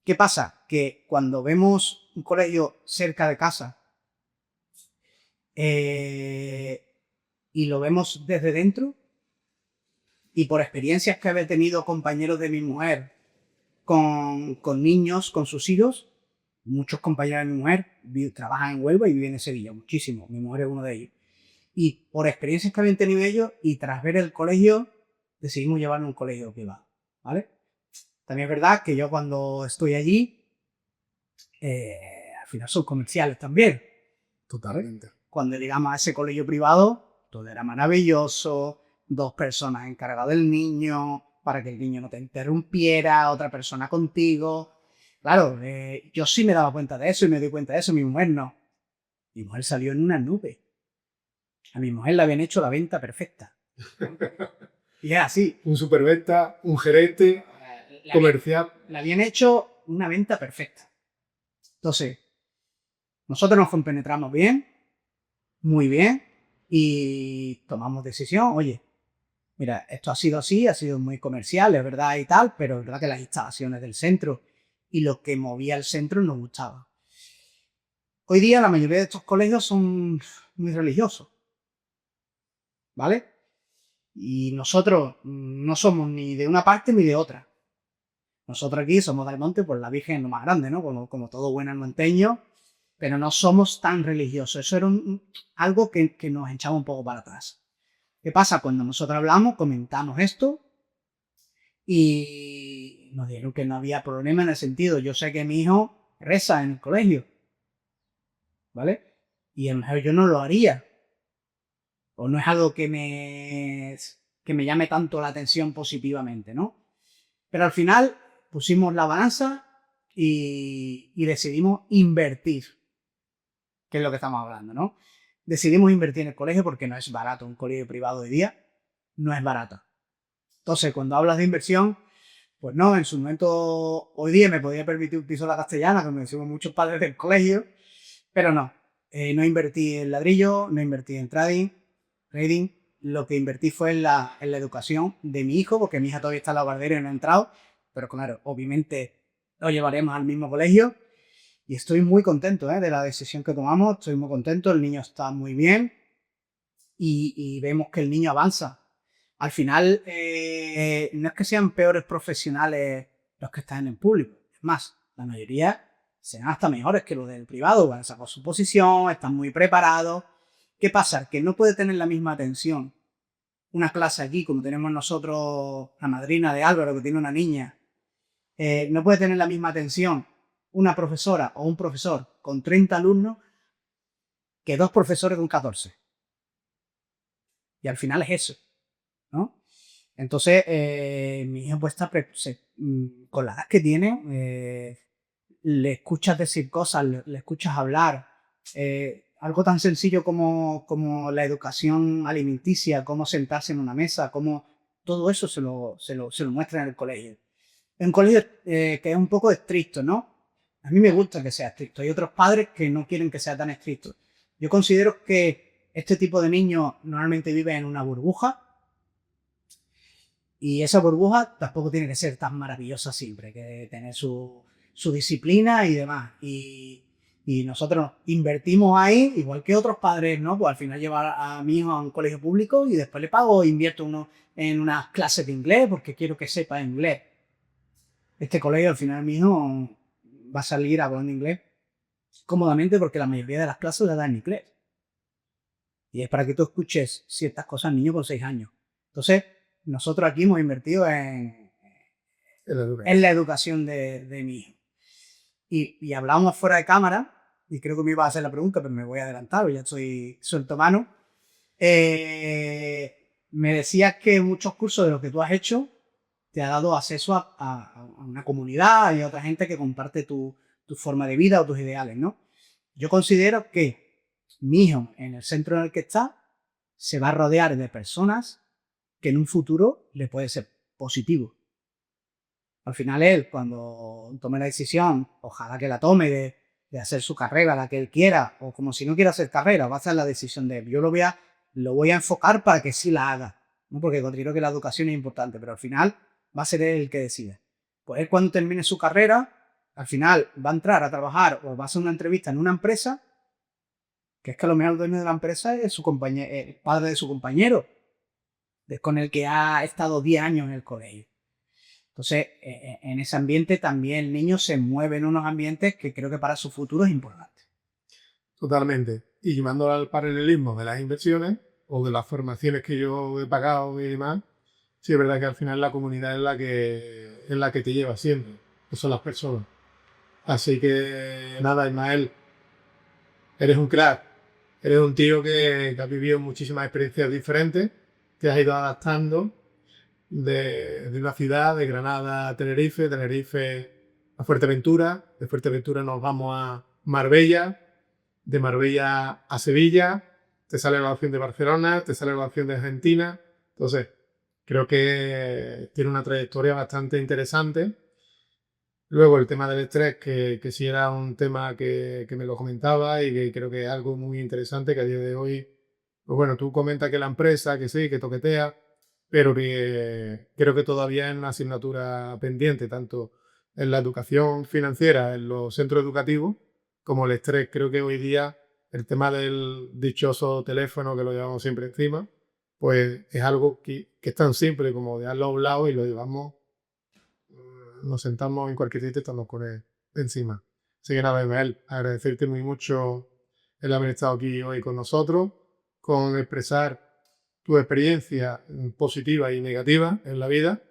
¿Qué pasa? Que cuando vemos un colegio cerca de casa eh, y lo vemos desde dentro, y por experiencias que he tenido compañeros de mi mujer con niños, con sus hijos, muchos compañeros de mi mujer trabajan en Huelva y viven en Sevilla, muchísimo. Mi mujer es uno de ellos. Y por experiencias que habían tenido ellos y tras ver el colegio, decidimos llevarlo a un colegio privado, ¿vale? También es verdad que yo cuando estoy allí, al final son comerciales también. totalmente. Cuando llegamos a ese colegio privado, todo era maravilloso, 2 personas encargadas del niño, para que el niño no te interrumpiera, otra persona contigo. Claro, yo sí me daba cuenta de eso y me doy cuenta de eso, mi mujer no. Mi mujer salió en una nube. A mi mujer le habían hecho la venta perfecta. Y es así. Un superventa, un gerente comercial. Le habían hecho una venta perfecta. Entonces, nosotros nos compenetramos bien, muy bien, y tomamos decisión. Oye, mira, esto ha sido así, ha sido muy comercial, es verdad y tal, pero es verdad que las instalaciones del centro y lo que movía el centro nos gustaba. Hoy día la mayoría de estos colegios son muy religiosos. ¿vale? Y nosotros no somos ni de una parte ni de otra. Nosotros aquí somos del monte, pues la Virgen es lo más grande, ¿no? Como todo buen almonteño, pero no somos tan religiosos. Eso era algo que nos echaba un poco para atrás. ¿Qué pasa? Cuando nosotros hablamos, comentamos esto y nos dijeron que no había problema en el sentido. Yo sé que mi hijo reza en el colegio, ¿vale? Y a lo mejor yo no lo haría. O no es algo que me llame tanto la atención positivamente, ¿no? Pero al final pusimos la balanza y decidimos invertir, que es lo que estamos hablando, ¿no? Decidimos invertir en el colegio porque no es barato. Un colegio privado hoy día no es barato. Entonces, cuando hablas de inversión, pues no, en su momento, hoy día me podía permitir un piso en la Castellana, que me decimos muchos padres del colegio, pero no. No invertí en ladrillo, no invertí en trading. Lo que invertí fue en la educación de mi hijo, porque mi hija todavía está en la guardería y no ha entrado, pero claro, obviamente lo llevaremos al mismo colegio y estoy muy contento de la decisión que tomamos, estoy muy contento, el niño está muy bien y vemos que el niño avanza. Al final, no es que sean peores profesionales los que están en el público, es más, la mayoría serán hasta mejores que los del privado, van a sacar su posición, están muy preparados. ¿Qué pasa? Que no puede tener la misma atención una clase aquí, como tenemos nosotros, la madrina de Álvaro, que tiene una niña, no puede tener la misma atención una profesora o un profesor con 30 alumnos que dos profesores con 14. Y al final es eso, ¿no? Entonces, mi hijo pues está con la edad que tiene, le escuchas decir cosas, le escuchas hablar. Algo tan sencillo como la educación alimenticia, cómo sentarse en una mesa, cómo todo eso se lo muestra en el colegio. En un colegio que es un poco estricto, ¿no? A mí me gusta que sea estricto. Hay otros padres que no quieren que sea tan estricto. Yo considero que este tipo de niños normalmente viven en una burbuja y esa burbuja tampoco tiene que ser tan maravillosa siempre, que tener su disciplina y demás. Y nosotros invertimos ahí, igual que otros padres, ¿no? Pues al final llevar a mi hijo a un colegio público y después le pago, invierto en unas clases de inglés porque quiero que sepa inglés. Este colegio al final mi hijo va a salir hablando inglés cómodamente porque la mayoría de las clases las dan en inglés. Y es para que tú escuches ciertas cosas niños con 6 años. Entonces, nosotros aquí hemos invertido en la educación de mi hijo. Y hablábamos fuera de cámara, y creo que me iba a hacer la pregunta, pero me voy a adelantar, ya estoy suelto mano. Me decías que muchos cursos de lo que tú has hecho te ha dado acceso a una comunidad y a otra gente que comparte tu forma de vida o tus ideales, ¿no? Yo considero que mi hijo, en el centro en el que está, se va a rodear de personas que en un futuro le puede ser positivo. Al final él, cuando tome la decisión, ojalá que la tome de hacer su carrera, la que él quiera, o como si no quiere hacer carrera, va a hacer la decisión de él. Yo lo voy a enfocar para que sí la haga, ¿no? Porque considero que la educación es importante, pero al final va a ser él el que decide. Pues él cuando termine su carrera, al final va a entrar a trabajar o va a hacer una entrevista en una empresa, que es que a lo mejor el dueño de la empresa es el padre de su compañero, con el que ha estado 10 años en el colegio. Entonces, en ese ambiente también el niño se mueve en unos ambientes que creo que para su futuro es importante. Totalmente. Y llevando al paralelismo de las inversiones o de las formaciones que yo he pagado y demás, sí es verdad que al final la comunidad es la que te lleva siempre, que son las personas. Así que nada, Ismael, eres un crack. Eres un tío que ha vivido muchísimas experiencias diferentes, te has ido adaptando de una ciudad, de Granada a Tenerife, Tenerife a Fuerteventura, de Fuerteventura nos vamos a Marbella, de Marbella a Sevilla, te sale la opción de Barcelona, te sale la opción de Argentina. Entonces, creo que tiene una trayectoria bastante interesante. Luego el tema del estrés, que sí era un tema que me lo comentaba y que creo que es algo muy interesante que a día de hoy, pues bueno, tú comentas que la empresa, que sí, que toquetea, pero que creo que todavía es una asignatura pendiente, tanto en la educación financiera, en los centros educativos, como el estrés. Creo que hoy día el tema del dichoso teléfono que lo llevamos siempre encima, pues es algo que es tan simple como dejarlo a un lado y lo llevamos, nos sentamos en cualquier sitio y estamos con él encima. Así que nada, Ismael, agradecerte muy mucho el haber estado aquí hoy con nosotros, con expresar tu experiencia positiva y negativa en la vida.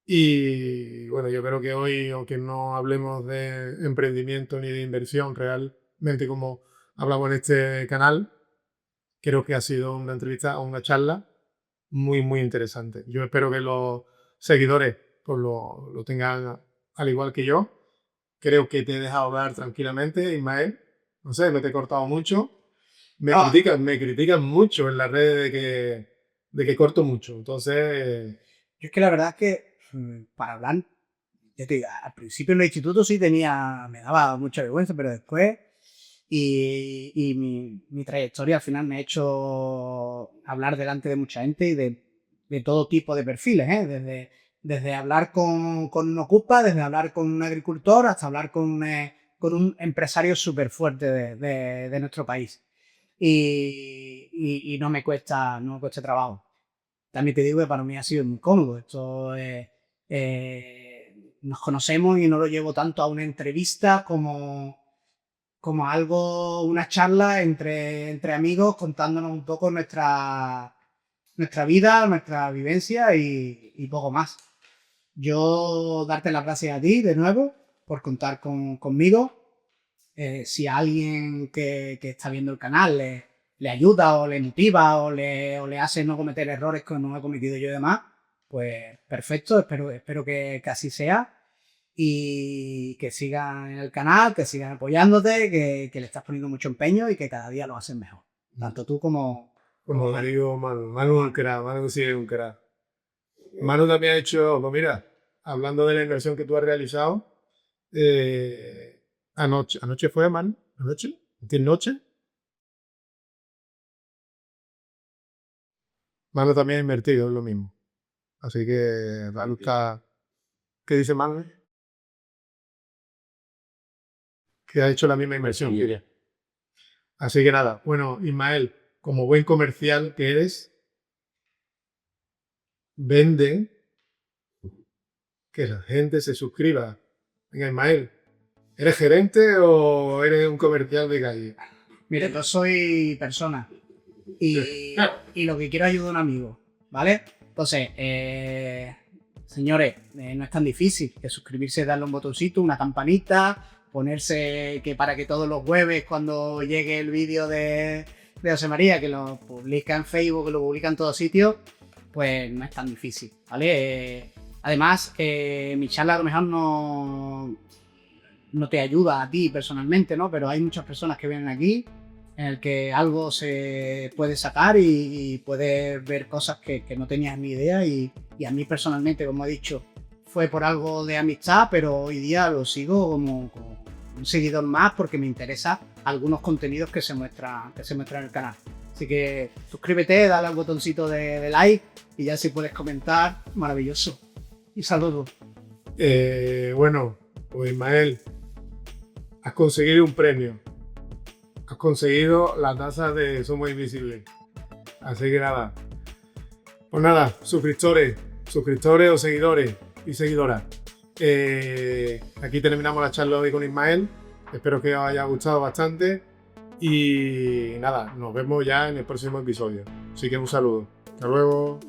Y bueno, yo creo que hoy, aunque no hablemos de emprendimiento ni de inversión realmente como hablamos en este canal, creo que ha sido una entrevista o una charla muy, muy interesante. Yo espero que los seguidores pues, lo tengan al igual que yo. Creo que te he dejado hablar tranquilamente, Ismael. No sé, no te he cortado mucho. Me critican mucho en las redes de que corto mucho. Entonces, Yo es que la verdad es que para hablar, ya te digo, al principio en el instituto sí me daba mucha vergüenza, pero después y mi trayectoria al final me ha hecho hablar delante de mucha gente y de todo tipo de perfiles, ¿eh? Desde hablar con un ocupa, desde hablar con un agricultor, hasta hablar con un empresario súper fuerte de nuestro país. Y no me cuesta trabajo. También te digo que para mí ha sido muy cómodo. Nos conocemos y no lo llevo tanto a una entrevista como algo, una charla entre amigos contándonos un poco nuestra vida, nuestra vivencia y poco más. Yo darte las gracias a ti de nuevo por contar conmigo. Si a alguien que está viendo el canal le ayuda o le motiva o le hace no cometer errores que no he cometido yo y demás, pues perfecto, espero que así sea y que sigan en el canal, que sigan apoyándote, que le estás poniendo mucho empeño y que cada día lo haces mejor. Tanto tú como te digo, Manu es un crack, Manu sí es un crack. Manu también ha hecho, pues mira, hablando de la inversión que tú has realizado, anoche fue, Manu, anoche, noche. Manu también ha invertido, es lo mismo. Así que Manu está, ¿qué dice Manu? Que ha hecho la misma inversión. Así que nada, bueno, Ismael, como buen comercial que eres, vende que la gente se suscriba. Venga, Ismael, ¿eres gerente o eres un comercial de calle? mire, yo soy persona y lo que quiero es ayudar a un amigo, ¿vale? Entonces, señores, no es tan difícil que suscribirse, darle un botoncito, una campanita, ponerse que para que todos los jueves cuando llegue el vídeo de José María, que lo publica en Facebook, que lo publica en todos sitios, pues no es tan difícil, ¿vale? Además, mi charla a lo mejor no te ayuda a ti personalmente, ¿no? Pero hay muchas personas que vienen aquí en el que algo se puede sacar y puedes ver cosas que no tenías ni idea y a mí personalmente, como he dicho, fue por algo de amistad, pero hoy día lo sigo como un seguidor más porque me interesa algunos contenidos que se muestran en el canal. Así que suscríbete, dale al botoncito de like y ya si puedes comentar, maravilloso. Y saludos. Bueno, pues Ismael, has conseguido un premio. Has conseguido la taza de Somos Invisibles. Así que nada. Pues nada, suscriptores o seguidores y seguidoras. Aquí terminamos la charla hoy con Ismael. Espero que os haya gustado bastante. Y nada, nos vemos ya en el próximo episodio. Así que un saludo. Hasta luego.